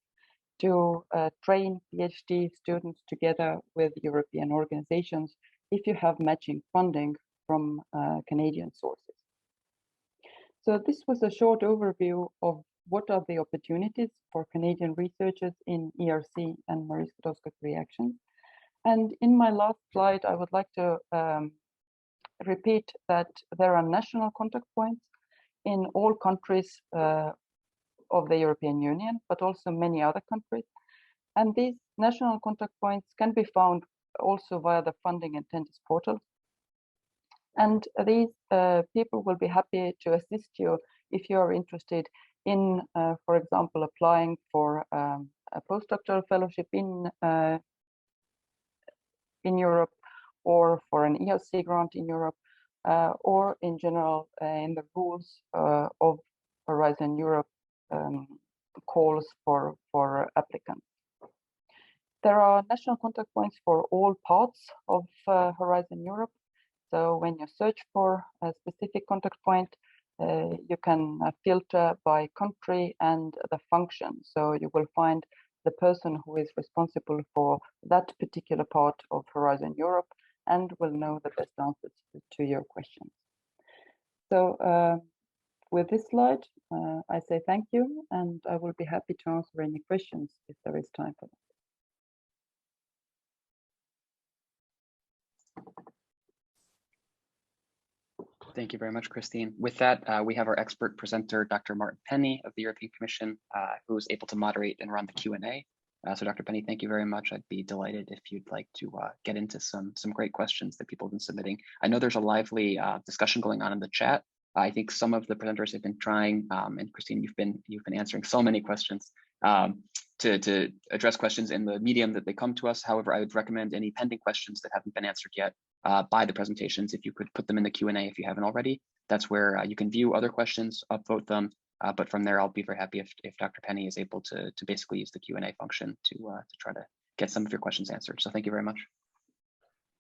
to train PhD students together with European organizations if you have matching funding from Canadian sources. So this was a short overview of what are the opportunities for Canadian researchers in ERC and Marie Skłodowska actions. And in my last slide, I would like to repeat that there are national contact points in all countries of the European Union, but also many other countries. And these national contact points can be found also via the Funding and Tenders portal. And these people will be happy to assist you if you are interested in, for example, applying for a postdoctoral fellowship in Europe, or for an ERC grant in Europe, or in general in the rules of Horizon Europe calls for applicants. There are national contact points for all parts of Horizon Europe. So when you search for a specific contact point, you can filter by country and the function. So you will find the person who is responsible for that particular part of Horizon Europe and will know the best answers to your questions. So with this slide, I say thank you, and I will be happy to answer any questions if there is time for that. Thank you very much, Christine. With that, we have our expert presenter, Dr. Martin Penny of the European Commission, who is able to moderate and run the Q&A. So Dr. Penny, thank you very much. I'd be delighted if you'd like to get into some great questions that people have been submitting. I know there's a lively discussion going on in the chat. I think some of the presenters have been trying, and Christine, you've been answering so many questions to address questions in the medium that they come to us. However, I would recommend any pending questions that haven't been answered yet by the presentations, if you could put them in the Q&A if you haven't already. That's where you can view other questions, upvote them. But from there, I'll be very happy if Dr. Penny is able to basically use the Q&A function to try to get some of your questions answered. So thank you very much.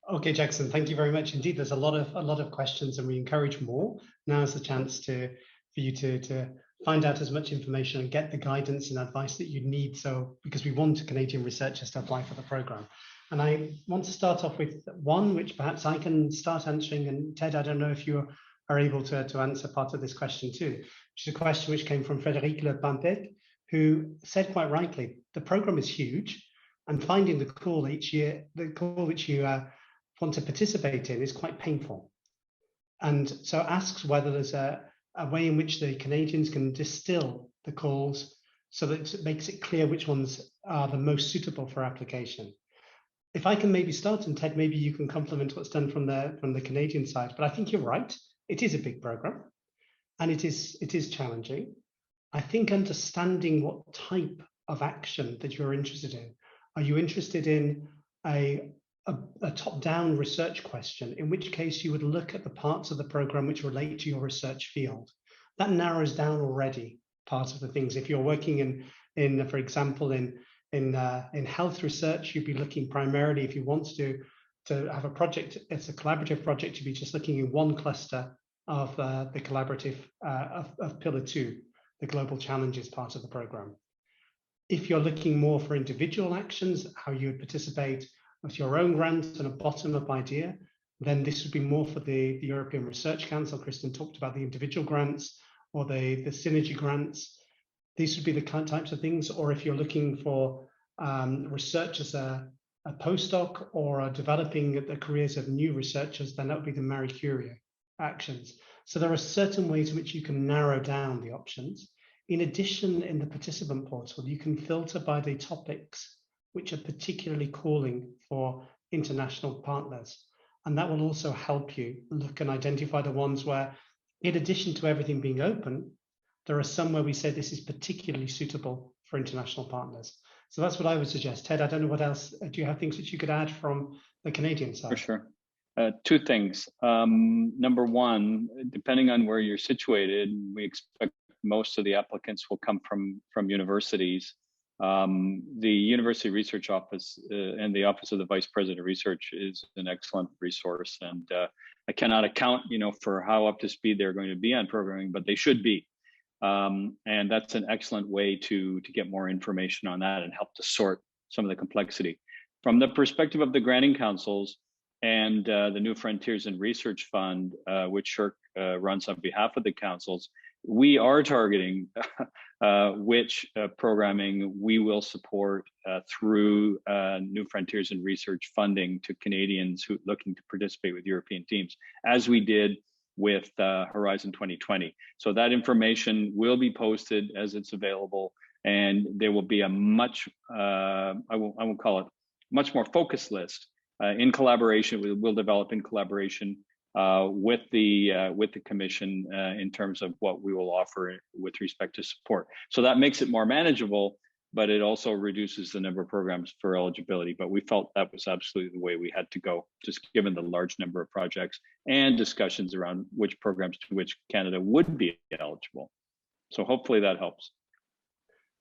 Okay, Jackson, thank you very much indeed. There's a lot of questions, and we encourage more. Now is the chance for you to find out as much information and get the guidance and advice that you need. So because we want Canadian researchers to apply for the program. And I want to start off with one which perhaps I can start answering. And Ted, I don't know if you are able to answer part of this question too, which is a question which came from Frédéric Lepantet, who said quite rightly, the program is huge, and finding the call each year, the call which you want to participate in, is quite painful. And so asks whether there's a way in which the Canadians can distill the calls so that it makes it clear which ones are the most suitable for application. If I can maybe start, and Ted, maybe you can complement what's done from the Canadian side, but I think you're right. It is a big program, and it is challenging. I think understanding what type of action that you're interested in. Are you interested in a a top-down research question, in which case you would look at the parts of the program which relate to your research field. That narrows down already part of the things. If you're working in for example, in health research, you'd be looking primarily, if you want to have a project, it's a collaborative project, you'd be just looking in one cluster of the collaborative of Pillar 2, the global challenges part of the program. If you're looking more for individual actions, how you would participate with your own grant and a bottom-up idea, then this would be more for the European Research Council. Kristen talked about the individual grants or the synergy grants. These would be the kind types of things. Or if you're looking for research as a postdoc or developing the careers of new researchers, then that would be the Marie Curie actions. So there are certain ways in which you can narrow down the options. In addition, in the participant portal, you can filter by the topics which are particularly calling for international partners. And that will also help you look and identify the ones where, in addition to everything being open, there are some where we say this is particularly suitable for international partners. So that's what I would suggest. Ted, I don't know what else, do you have things that you could add from the Canadian side? For sure. Two things. Number one, depending on where you're situated, we expect most of the applicants will come from universities. The University Research Office and the Office of the Vice President of Research is an excellent resource. And I cannot account, for how up to speed they're going to be on programming, but they should be. And that's an excellent way to get more information on that and help to sort some of the complexity. From the perspective of the granting councils and the New Frontiers in Research Fund, which ERC runs on behalf of the councils, we are targeting which programming we will support through New Frontiers in Research funding to Canadians who looking to participate with European teams, as we did with Horizon 2020. So that information will be posted as it's available, and there will be a much, I won't call it, much more focused list in collaboration. We'll develop in collaboration with the Commission in terms of what we will offer with respect to support. So that makes it more manageable, but it also reduces the number of programs for eligibility. But we felt that was absolutely the way we had to go, just given the large number of projects and discussions around which programs to which Canada would be eligible. So hopefully that helps.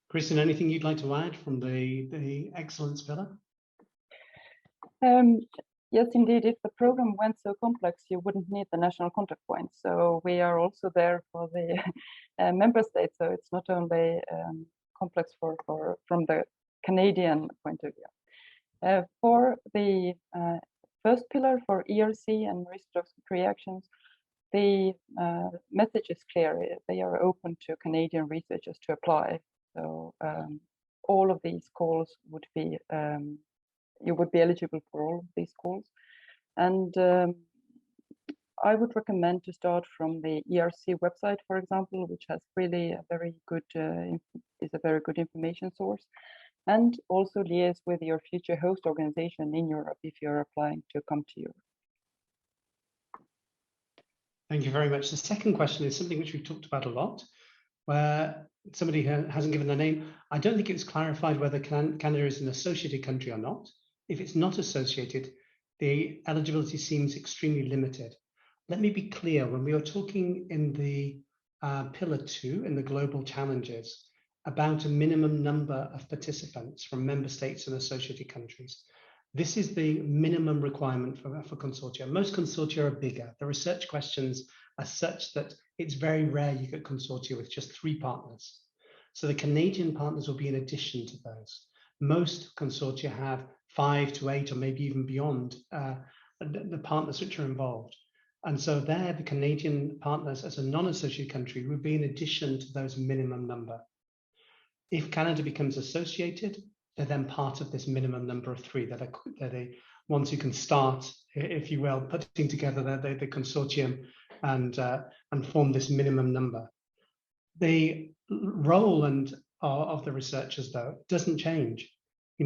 Kristen, anything you'd like to add from the excellence pillar? Yes, indeed. If the program went so complex, you wouldn't need the national contact points. So we are also there for the member states. So it's not only complex from the Canadian point of view. For the first pillar, for ERC and Marie Curie actions, the message is clear. They are open to Canadian researchers to apply. So all of these calls would be you would be eligible for all of these calls. And I would recommend to start from the ERC website, for example, which has really a very good, is a very good information source. And also liaise with your future host organization in Europe if you're applying to come to Europe. Thank you very much. The second question is something which we've talked about a lot, where somebody hasn't given their name. I don't think it was clarified whether Canada is an associated country or not. If it's not associated, the eligibility seems extremely limited. Let me be clear, when we are talking in the Pillar 2, in the global challenges, about a minimum number of participants from member states and associated countries, this is the minimum requirement for consortia. Most consortia are bigger. The research questions are such that it's very rare you get consortia with just 3 partners. So the Canadian partners will be in addition to those. Most consortia have 5 to 8 or maybe even beyond the partners which are involved. And so there, the Canadian partners as a non-associated country would be in addition to those minimum number. If Canada becomes associated, they're then part of this minimum number of 3 that are ones who can start, if you will, putting together the consortium and form this minimum number. The role of the researchers, though, doesn't change.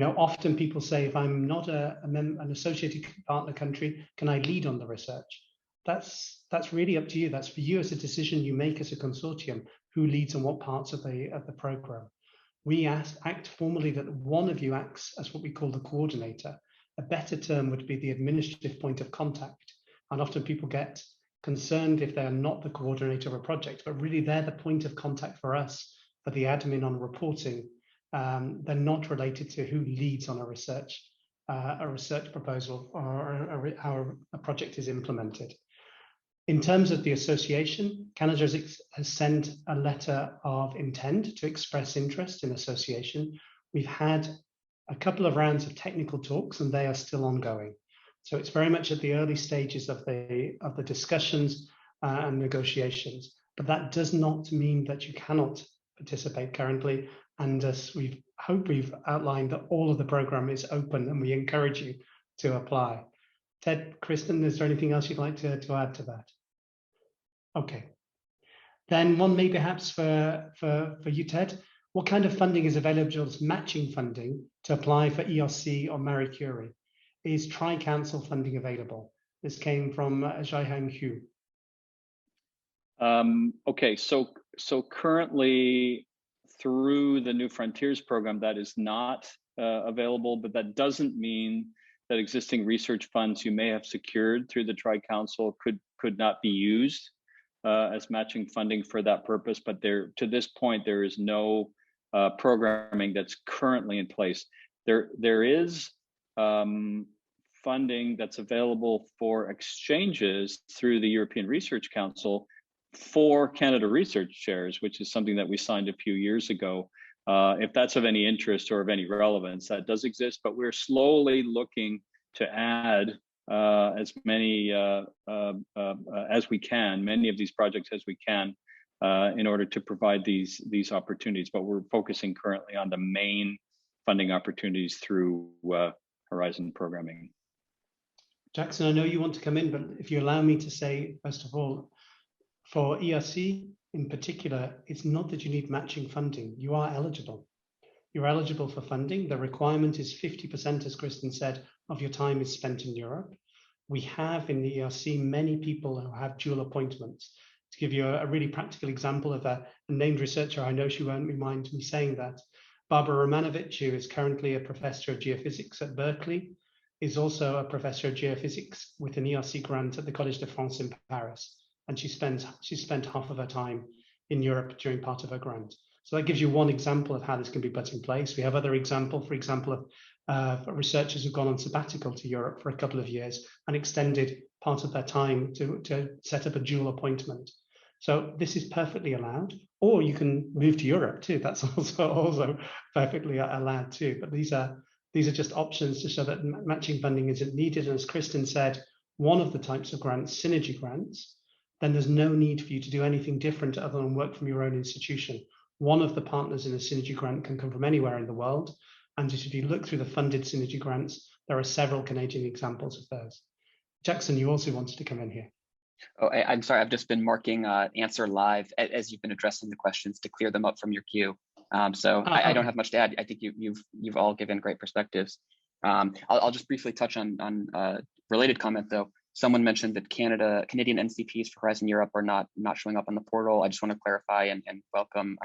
Often people say, if I'm not an associated partner country, can I lead on the research? That's really up to you. That's for you as a decision you make as a consortium, who leads on what parts of the program. We act formally that one of you acts as what we call the coordinator, A better term would be the administrative point of contact. And often people get concerned if they're not the coordinator of a project, but really they're the point of contact for us, for the admin on reporting. They're not related to who leads on a research proposal or how a project is implemented. In terms of the association, Canada has sent a letter of intent to express interest in association. We've had a couple of rounds of technical talks and they are still ongoing. So it's very much at the early stages of the discussions and negotiations, but that does not mean that you cannot participate currently. And as we've outlined, that all of the program is open and we encourage you to apply. Ted, Kristen, is there anything else you'd like to add to that? Okay. Then one may perhaps for you, Ted, what kind of funding is available as matching funding to apply for ERC or Marie Curie? Is Tri-Council funding available? This came from Jaihang Hu. Okay, so currently through the New Frontiers program, that is not available, but that doesn't mean that existing research funds you may have secured through the Tri-Council could not be used as matching funding for that purpose. But to this point, there is no programming that's currently in place. There is funding that's available for exchanges through the European Research Council for Canada Research Chairs, which is something that we signed a few years ago. If that's of any interest or of any relevance, that does exist, but we're slowly looking to add as many as we can, many of these projects as we can, in order to provide these opportunities. But we're focusing currently on the main funding opportunities through Horizon programming. Jackson, I know you want to come in, but if you allow me to say, first of all, for ERC in particular, it's not that you need matching funding. You are eligible. You're eligible for funding. The requirement is 50%, as Kristen said, of your time is spent in Europe. We have in the ERC many people who have dual appointments. To give you a really practical example of a named researcher, I know she won't mind me saying that, Barbara Romanovich, who is currently a professor of geophysics at Berkeley, is also a professor of geophysics with an ERC grant at the Collège de France in Paris. And she spent half of her time in Europe during part of her grant. So that gives you one example of how this can be put in place. We have other examples, for example, of researchers who've gone on sabbatical to Europe for a couple of years and extended part of their time to set up a dual appointment. So this is perfectly allowed, or you can move to Europe too. That's also perfectly allowed too. But these are just options to show that matching funding isn't needed. And as Kristen said, one of the types of grants, synergy grants, then there's no need for you to do anything different other than work from your own institution. One of the partners in a synergy grant can come from anywhere in the world. And if you look through the funded synergy grants, there are several Canadian examples of those. Jackson, you also wanted to come in here. Oh, I'm sorry, I've just been marking answer live as you've been addressing the questions to clear them up from your queue. I don't have much to add. I think you've all given great perspectives. I'll just briefly touch on related comment though. Someone mentioned that Canadian NCPs for Horizon Europe are not showing up on the portal. I just want to clarify and welcome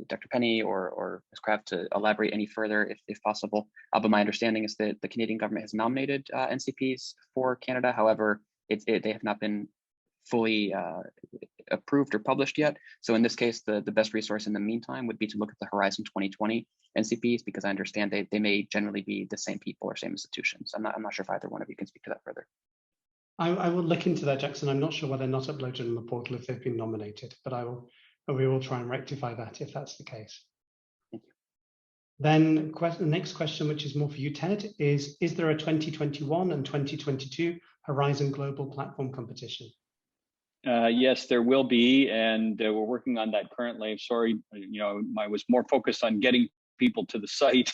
Dr. Penny or Ms. Kraft to elaborate any further if possible. But my understanding is that the Canadian government has nominated NCPs for Canada. However, they have not been fully approved or published yet. So in this case, the best resource in the meantime would be to look at the Horizon 2020 NCPs, because I understand they may generally be the same people or same institutions. I'm not sure if either one of you can speak to that further. I will look into that, Jackson. I'm not sure why they're not uploaded on the portal if they've been nominated, but we will try and rectify that if that's the case. Thank you. Then the next question, which is more for you, Ted, is there a 2021 and 2022 Horizon Global Platform competition? Yes, there will be, and we're working on that currently. Sorry, I was more focused on getting people to the site.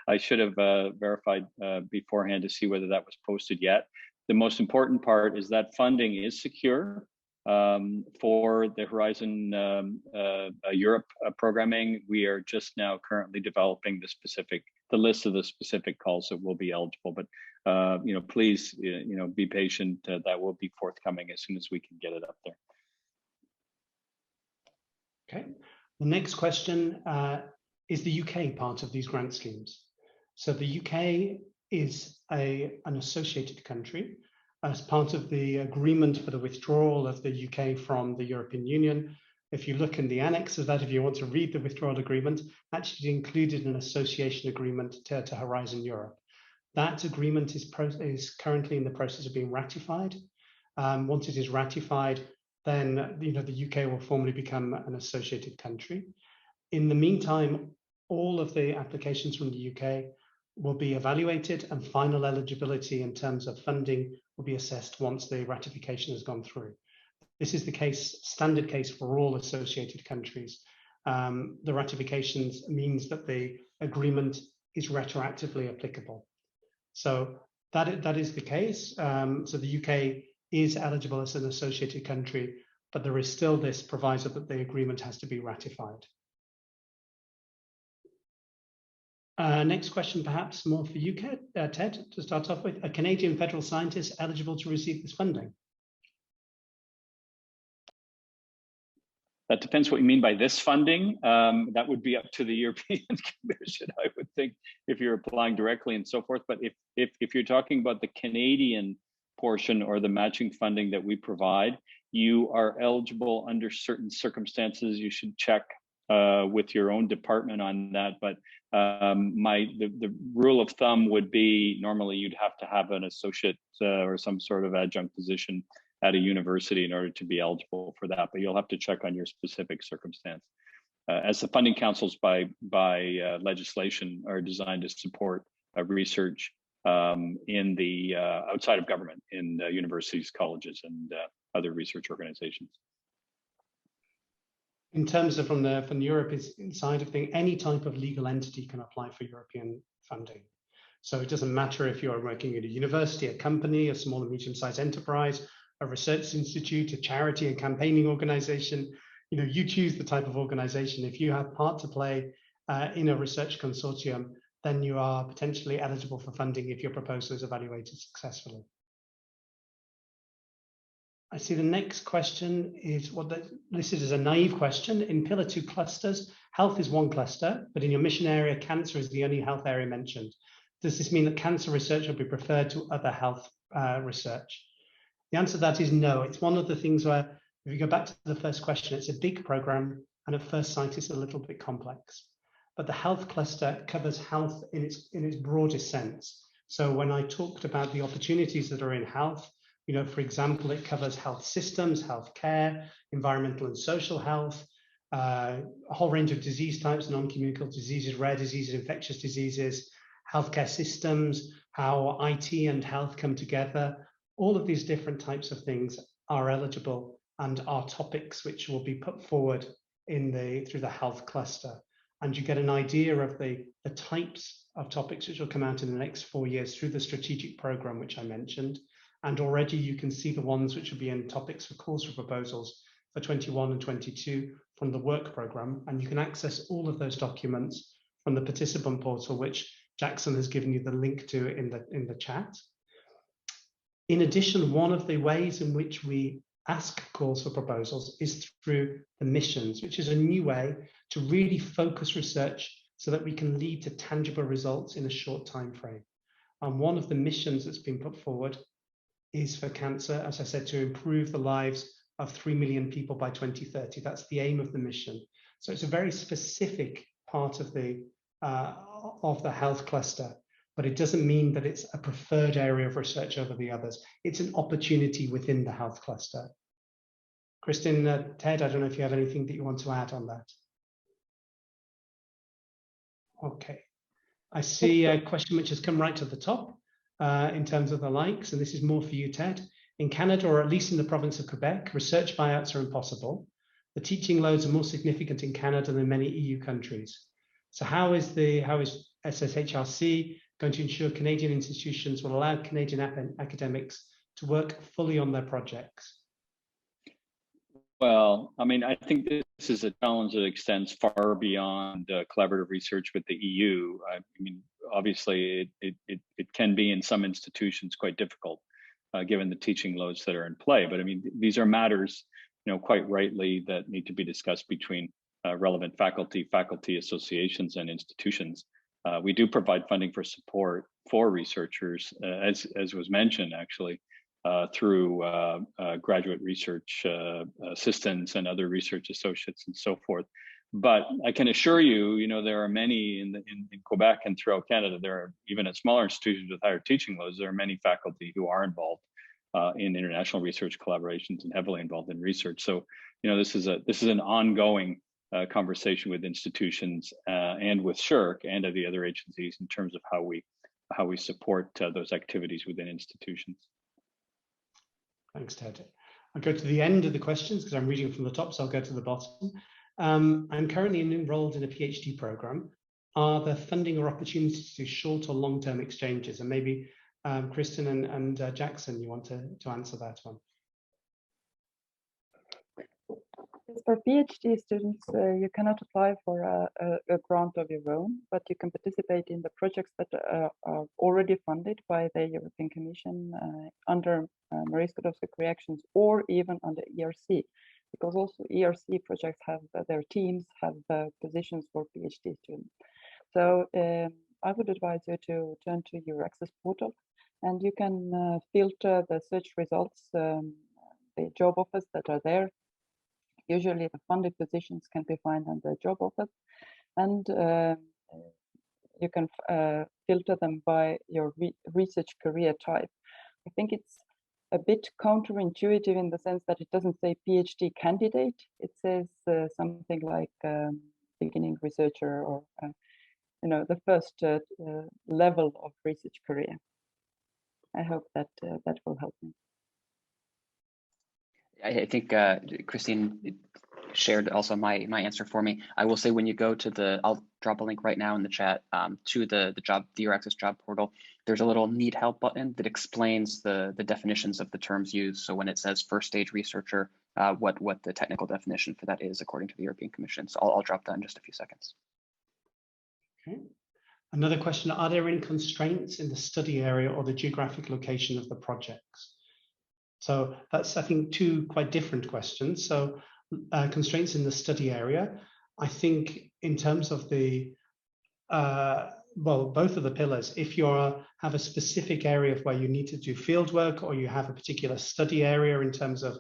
I should have verified beforehand to see whether that was posted yet. The most important part is that funding is secure for the Horizon Europe programming. We are just now currently developing the list of the specific calls that will be eligible. But please, be patient. That will be forthcoming as soon as we can get it up there. Okay. The next question is the UK part of these grant schemes. So the UK is an associated country as part of the agreement for the withdrawal of the UK from the European Union. If you look in the annex of that, if you want to read the withdrawal agreement, actually included an association agreement to Horizon Europe. That agreement is currently in the process of being ratified. Once it is ratified, then the UK will formally become an associated country. In the meantime, all of the applications from the UK will be evaluated, and final eligibility in terms of funding will be assessed once the ratification has gone through. This is the standard case for all associated countries. The ratifications means that the agreement is retroactively applicable. So that is the case. So the UK is eligible as an associated country, but there is still this proviso that the agreement has to be ratified. Next question, perhaps more for you, Ted, to start off with. Are Canadian federal scientists eligible to receive this funding? That depends what you mean by this funding. That would be up to the European Commission, I would think, if you're applying directly and so forth. But if you're talking about the Canadian portion or the matching funding that we provide, you are eligible under certain circumstances. You should check with your own department on that. But the rule of thumb would be normally you'd have to have an associate or some sort of adjunct position at a university in order to be eligible for that, but you'll have to check on your specific circumstance. As the funding councils by legislation are designed to support research in the outside of government, in universities, colleges, and other research organizations. In terms of from the Europe side of things, any type of legal entity can apply for European funding. So it doesn't matter if you're working at a university, a company, a small and medium-sized enterprise, a research institute, a charity, a campaigning organization. You choose the type of organization. If you have part to play in a research consortium, then you are potentially eligible for funding if your proposal is evaluated successfully. I see the next question is listed as a naive question. In Pillar 2 clusters, health is one cluster, but in your mission area, cancer is the only health area mentioned. Does this mean that cancer research will be preferred to other health research? The answer to that is no. It's one of the things where, if you go back to the first question, it's a big program, and at first sight, it's a little bit complex. But the health cluster covers health in its broadest sense. So when I talked about the opportunities that are in health, for example, it covers health systems, healthcare, environmental and social health, a whole range of disease types, non-communicable diseases, rare diseases, infectious diseases, healthcare systems, how IT and health come together. All of these different types of things are eligible and are topics which will be put forward through the health cluster. And you get an idea of the types of topics which will come out in the next 4 years through the strategic program, which I mentioned. And already you can see the ones which will be in topics for calls for proposals for 21 and 22 from the work program. And you can access all of those documents from the participant portal, which Jackson has given you the link to in the chat. In addition, one of the ways in which we ask calls for proposals is through the missions, which is a new way to really focus research so that we can lead to tangible results in a short time frame. And one of the missions that's been put forward is for cancer, as I said, to improve the lives of 3 million people by 2030. That's the aim of the mission. So it's a very specific part of the health cluster. But it doesn't mean that it's a preferred area of research over the others. It's an opportunity within the health cluster. Kristin, Ted, I don't know if you have anything that you want to add on that. Okay. I see a question which has come right to the top in terms of the likes, and this is more for you, Ted. In Canada, or at least in the province of Quebec, research buyouts are impossible. The teaching loads are more significant in Canada than many EU countries. So how is SSHRC going to ensure Canadian institutions will allow Canadian academics to work fully on their projects? Well, I mean, I think this is a challenge that extends far beyond collaborative research with the EU. I mean, obviously, it can be in some institutions quite difficult, given the teaching loads that are in play. But I mean, these are matters, quite rightly, that need to be discussed between relevant faculty associations, and institutions. We do provide funding for support for researchers, as was mentioned actually, through graduate research assistants and other research associates and so forth. But I can assure you, there are many in Quebec and throughout Canada. There are, even at smaller institutions with higher teaching loads, there are many faculty who are involved in international research collaborations and heavily involved in research. So, this is an ongoing conversation with institutions and with SSHRC and the other agencies in terms of how we support those activities within institutions. Thanks, Ted. I'll go to the end of the questions because I'm reading from the top, so I'll go to the bottom. I'm currently enrolled in a PhD program. Are there funding or opportunities to do short or long-term exchanges? And maybe Kristen and Jackson, you want to answer that one? For PhD students, you cannot apply for a grant of your own, but you can participate in the projects that are already funded by the European Commission under Marie Curie actions, or even under ERC, because also ERC projects have their teams have positions for PhD students. So I would advise you to turn to EURAXESS portal, and you can filter the search results, the job offers that are there. Usually the funded positions can be found on the job offers, and you can filter them by your research career type. I think it's a bit counterintuitive in the sense that it doesn't say PhD candidate. It says something like beginning researcher, or the first level of research career. I hope that that will help me. I think Christine shared also my answer for me. I will say, when you go to I'll drop a link right now in the chat to the EURAXESS job portal. There's a little need help button that explains the definitions of the terms used. So when it says first stage researcher, what the technical definition for that is according to the European Commission. So I'll drop that in just a few seconds. Okay. Another question: are there any constraints in the study area or the geographic location of the projects? So that's, I think, two quite different questions. So constraints in the study area, I think in terms of the, both of the pillars, if you have a specific area of where you need to do field work, or you have a particular study area in terms of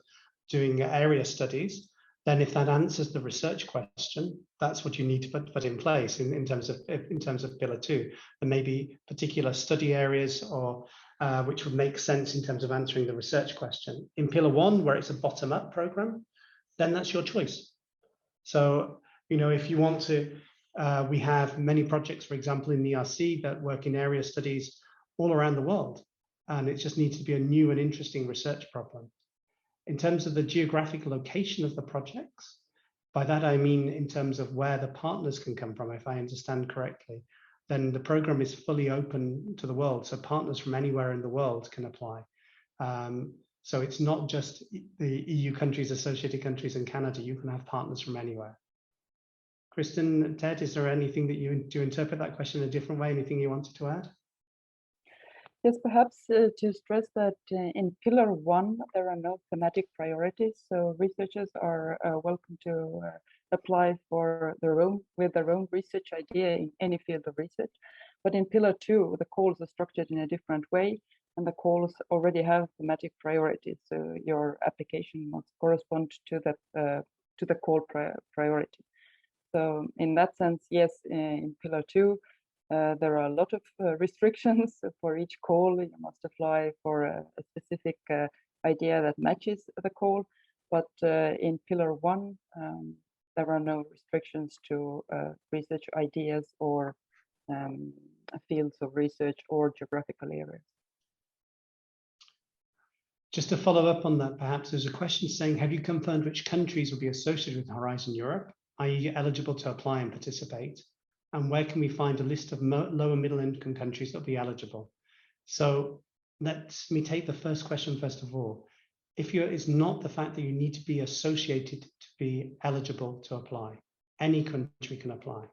doing area studies, then if that answers the research question, that's what you need to put in place in terms of pillar 2. There may be particular study areas or which would make sense in terms of answering the research question. In pillar 1, where it's a bottom-up program, then that's your choice. So, if you want to, we have many projects, for example, in the ERC that work in area studies all around the world, and it just needs to be a new and interesting research problem. In terms of the geographic location of the projects, by that I mean in terms of where the partners can come from, if I understand correctly, then the program is fully open to the world. So partners from anywhere in the world can apply. So it's not just the EU countries, associated countries, and Canada. You can have partners from anywhere. Kristen, Ted, is there anything that do you interpret that question a different way? Anything you wanted to add? Yes, perhaps to stress that in pillar 1, there are no thematic priorities. So researchers are welcome to apply for their own research idea in any field of research. But in pillar 2, the calls are structured in a different way, and the calls already have thematic priorities. So your application must correspond to the call priority. So in that sense, yes, in pillar 2, there are a lot of restrictions for each call. You must apply for a specific idea that matches the call. But in pillar 1, there are no restrictions to research ideas or fields of research or geographical areas. Just to follow up on that, perhaps there's a question saying, have you confirmed which countries will be associated with Horizon Europe, i.e. eligible to apply and participate? And where can we find a list of lower middle income countries that will be eligible? So let me take the first question first of all. It's not the fact that you need to be associated to be eligible to apply. Any country can apply.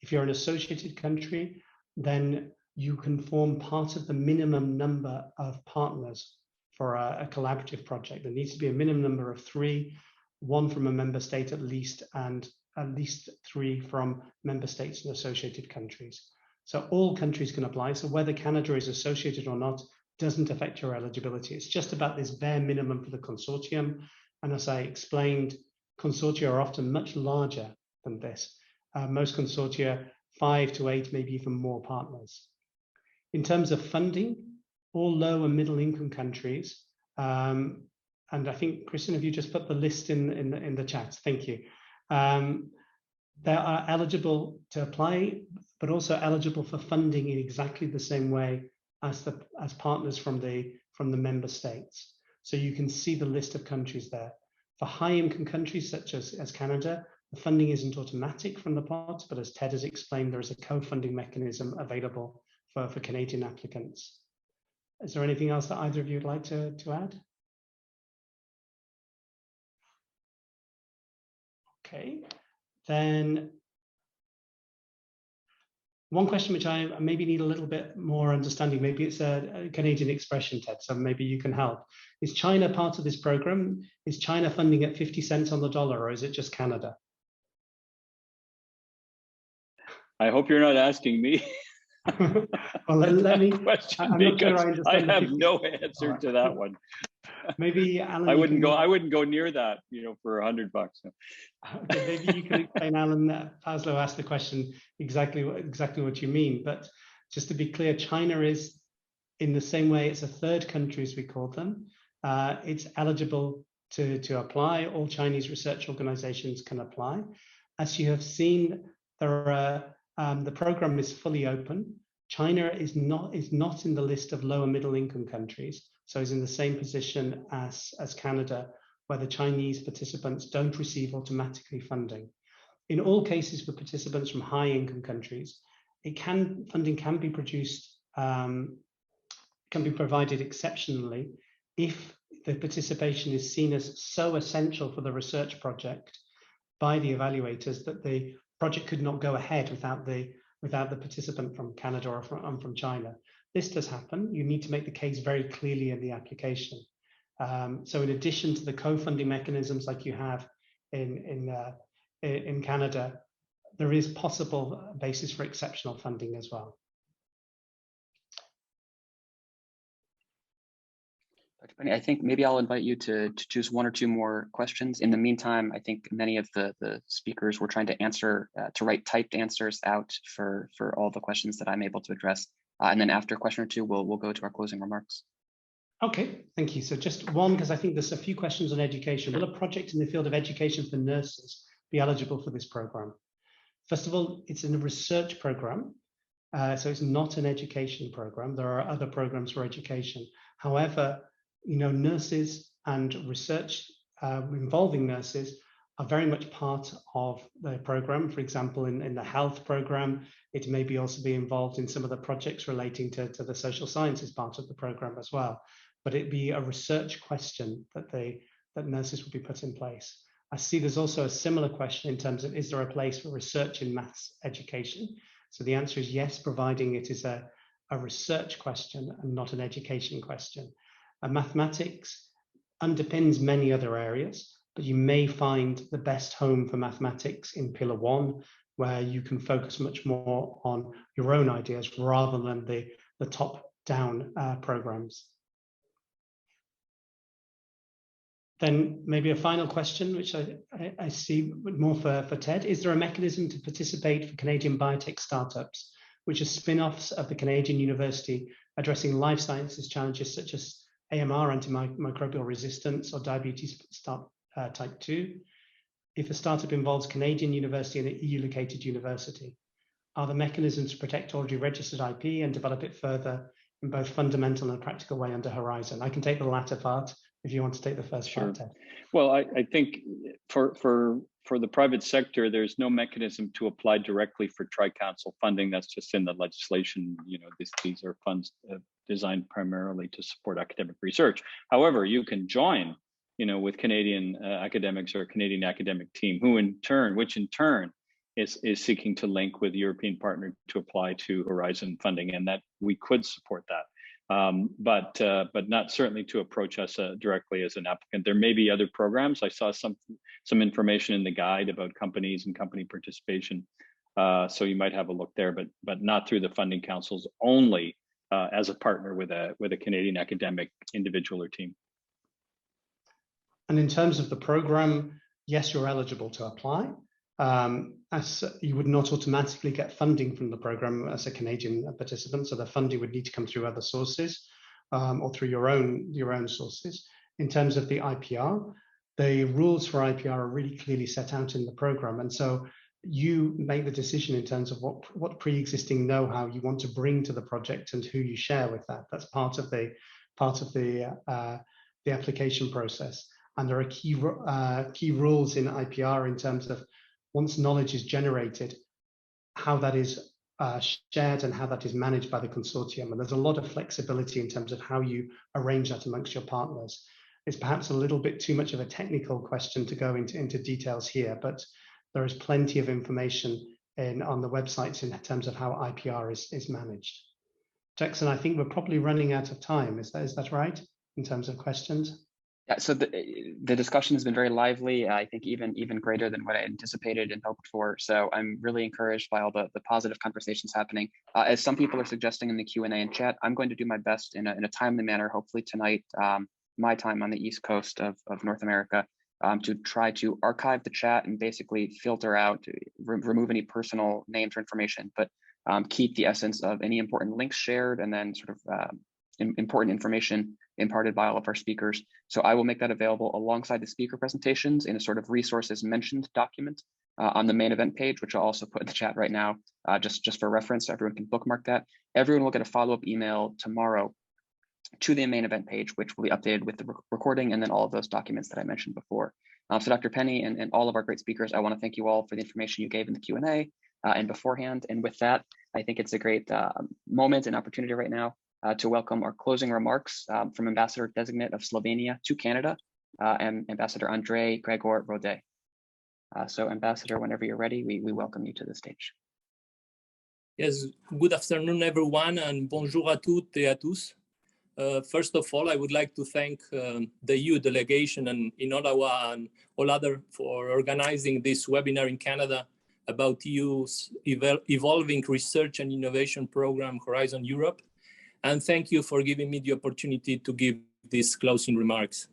If you're an associated country, then you can form part of the minimum number of partners for a collaborative project. There needs to be a minimum number of 3, 1 from a member state at least, and at least 3 from member states and associated countries. So all countries can apply. So whether Canada is associated or not doesn't affect your eligibility. It's just about this bare minimum for the consortium. And as I explained, consortia are often much larger than this. Most consortia, 5 to 8, maybe even more partners. In terms of funding, all low and middle income countries, and I think, Kristen, have you just put the list in the chat? Thank you. They are eligible to apply, but also eligible for funding in exactly the same way as partners from the member states. So you can see the list of countries there. For high-income countries such as Canada, the funding isn't automatic from the pot, but as Ted has explained, there is a co-funding mechanism available for Canadian applicants. Is there anything else that either of you would like to add? Okay, then one question which I maybe need a little bit more understanding, maybe it's a Canadian expression, Ted, so maybe you can help. Is China part of this program? Is China funding at 50 cents on the dollar, or is it just Canada? I hope you're not asking me. Well, let me. Question, I'm not sure I because I understand. have no answer to that one. Maybe Alan. I wouldn't go near that, for $100. Okay, maybe you can explain, Alan. Pazlo asked the question exactly what you mean. But just to be clear, China is in the same way. It's a third country, as we call them. It's eligible to apply. All Chinese research organizations can apply. As you have seen, there are. The program is fully open. China is not in the list of low and middle income countries, so is in the same position as Canada, where the Chinese participants don't receive automatically funding. In all cases for participants from high income countries, funding can be produced, can be provided exceptionally if the participation is seen as so essential for the research project by the evaluators that the project could not go ahead without the participant from Canada or from China. This does happen. You need to make the case very clearly in the application. So in addition to the co-funding mechanisms like you have in Canada, there is possible basis for exceptional funding as well. Dr. Penny, I think maybe I'll invite you to choose one or two more questions. In the meantime, I think many of the speakers were trying to answer, to write typed answers out for all the questions that I'm able to address. And then after a question or two, we'll go to our closing remarks. Okay, thank you. So just one, because I think there's a few questions on education. Will a project in the field of education for nurses be eligible for this program? First of all, it's in a research program, so it's not an education program. There are other programs for education. However, nurses and research involving nurses are very much part of the program. For example, in the health program, it may also be involved in some of the projects relating to the social sciences part of the program as well. But it'd be a research question that nurses would be put in place. I see there's also a similar question in terms of, is there a place for research in maths education? So the answer is yes, providing it is a research question and not an education question. Mathematics underpins many other areas, but you may find the best home for mathematics in Pillar 1, where you can focus much more on your own ideas rather than the top-down programs. Then maybe a final question, which I see more for Ted. Is there a mechanism to participate for Canadian biotech startups, which are spin-offs of the Canadian University addressing life sciences challenges such as AMR, antimicrobial resistance, or diabetes type 2, if a startup involves Canadian University and an EU-located university? Are the mechanisms to protect already registered IP and develop it further in both fundamental and practical way under Horizon? I can take the latter part if you want to take the first part, Ted. Well, I think for the private sector, there's no mechanism to apply directly for Tri-Council funding. That's just in the legislation. These are funds designed primarily to support academic research. However, you can join, with Canadian academics or a Canadian academic team, which in turn is seeking to link with European partner to apply to Horizon funding, and that we could support that. But not certainly to approach us directly as an applicant. There may be other programs. I saw some information in the guide about companies and company participation So you might have a look there, but not through the funding councils, only as a partner with a Canadian academic individual or team. And in terms of the program, yes, you're eligible to apply. As you would not automatically get funding from the program as a Canadian participant, so the funding would need to come through other sources or through your own sources. In terms of the IPR, the rules for IPR are really clearly set out in the program, and so you make the decision in terms of what pre-existing know-how you want to bring to the project and who you share with that. That's part of the application process. And there are key rules in IPR in terms of once knowledge is generated, how that is shared and how that is managed by the consortium. And there's a lot of flexibility in terms of how you arrange that amongst your partners. It's perhaps a little bit too much of a technical question to go into details here, but there is plenty of information on the websites in terms of how IPR is managed. Jackson, I think we're probably running out of time. Is that right, in terms of questions? Yeah, so the discussion has been very lively. I think even greater than what I anticipated and hoped for. So I'm really encouraged by all the positive conversations happening. As some people are suggesting in the Q&A and chat, I'm going to do my best in a timely manner, hopefully tonight, my time on the East Coast of North America, to try to archive the chat and basically filter out, remove any personal names or information, but keep the essence of any important links shared and then sort of important information imparted by all of our speakers. So I will make that available alongside the speaker presentations in a sort of resources mentioned document on the main event page, which I'll also put in the chat right now, just for reference, so everyone can bookmark that. Everyone will get a follow-up email tomorrow to the main event page, which will be updated with the recording and then all of those documents that I mentioned before. So Dr. Penny and all of our great speakers, I want to thank you all for the information you gave in the Q&A and beforehand. And with that, I think it's a great moment and opportunity right now to welcome our closing remarks from Ambassador Designate of Slovenia to Canada, and Ambassador Andrei Gregor Rode. So Ambassador, whenever you're ready, we welcome you to the stage. Yes, good afternoon, everyone, and bonjour à toutes et à tous. First of all, I would like to thank the EU delegation and in Ottawa and all other for organizing this webinar in Canada about EU's evolving research and innovation program, Horizon Europe. And thank you for giving me the opportunity to give these closing remarks.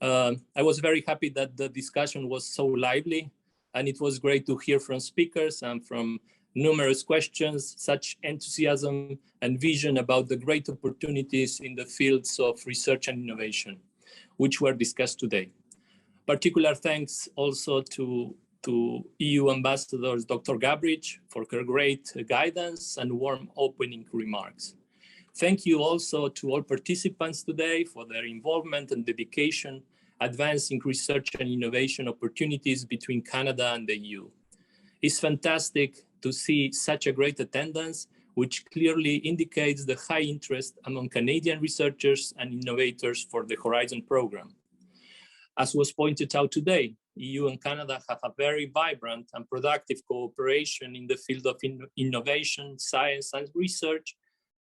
I was very happy that the discussion was so lively, and it was great to hear from speakers and from numerous questions, such enthusiasm and vision about the great opportunities in the fields of research and innovation, which were discussed today. Particular thanks also to EU ambassadors Dr. Gabrich for her great guidance and warm opening remarks. Thank you also to all participants today for their involvement and dedication, advancing research and innovation opportunities between Canada and the EU. It's fantastic to see such a great attendance, which clearly indicates the high interest among Canadian researchers and innovators for the Horizon program. As was pointed out today, EU and Canada have a very vibrant and productive cooperation in the field of innovation, science, and research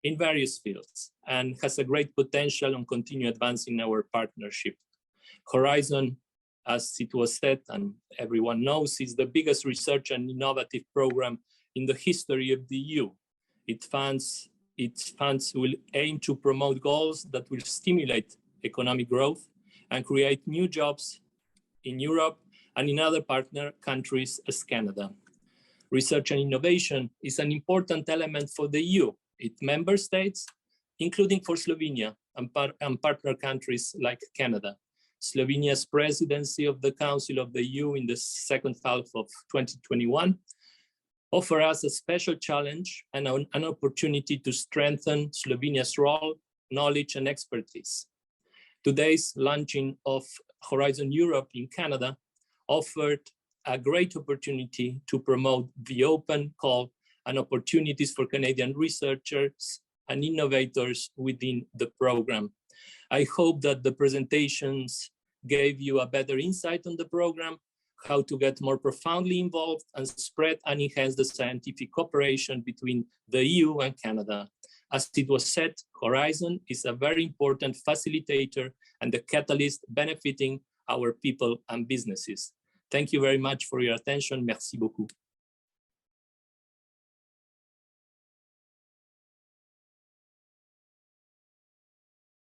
in various fields, and has a great potential on continue advancing our partnership. Horizon, as it was said, and everyone knows, is the biggest research and innovative program in the history of the EU. Its funds will aim to promote goals that will stimulate economic growth and create new jobs in Europe and in other partner countries as Canada. Research and innovation is an important element for the EU, its member states, including for Slovenia and partner countries like Canada. Slovenia's presidency of the Council of the EU in the second half of 2021 offer us a special challenge and an opportunity to strengthen Slovenia's role, knowledge, and expertise. Today's launching of Horizon Europe in Canada offered a great opportunity to promote the open call and opportunities for Canadian researchers and innovators within the program. I hope that the presentations gave you a better insight on the program, how to get more profoundly involved and spread and enhance the scientific cooperation between the EU and Canada. As it was said, Horizon is a very important facilitator and the catalyst benefiting our people and businesses. Thank you very much for your attention. Merci beaucoup.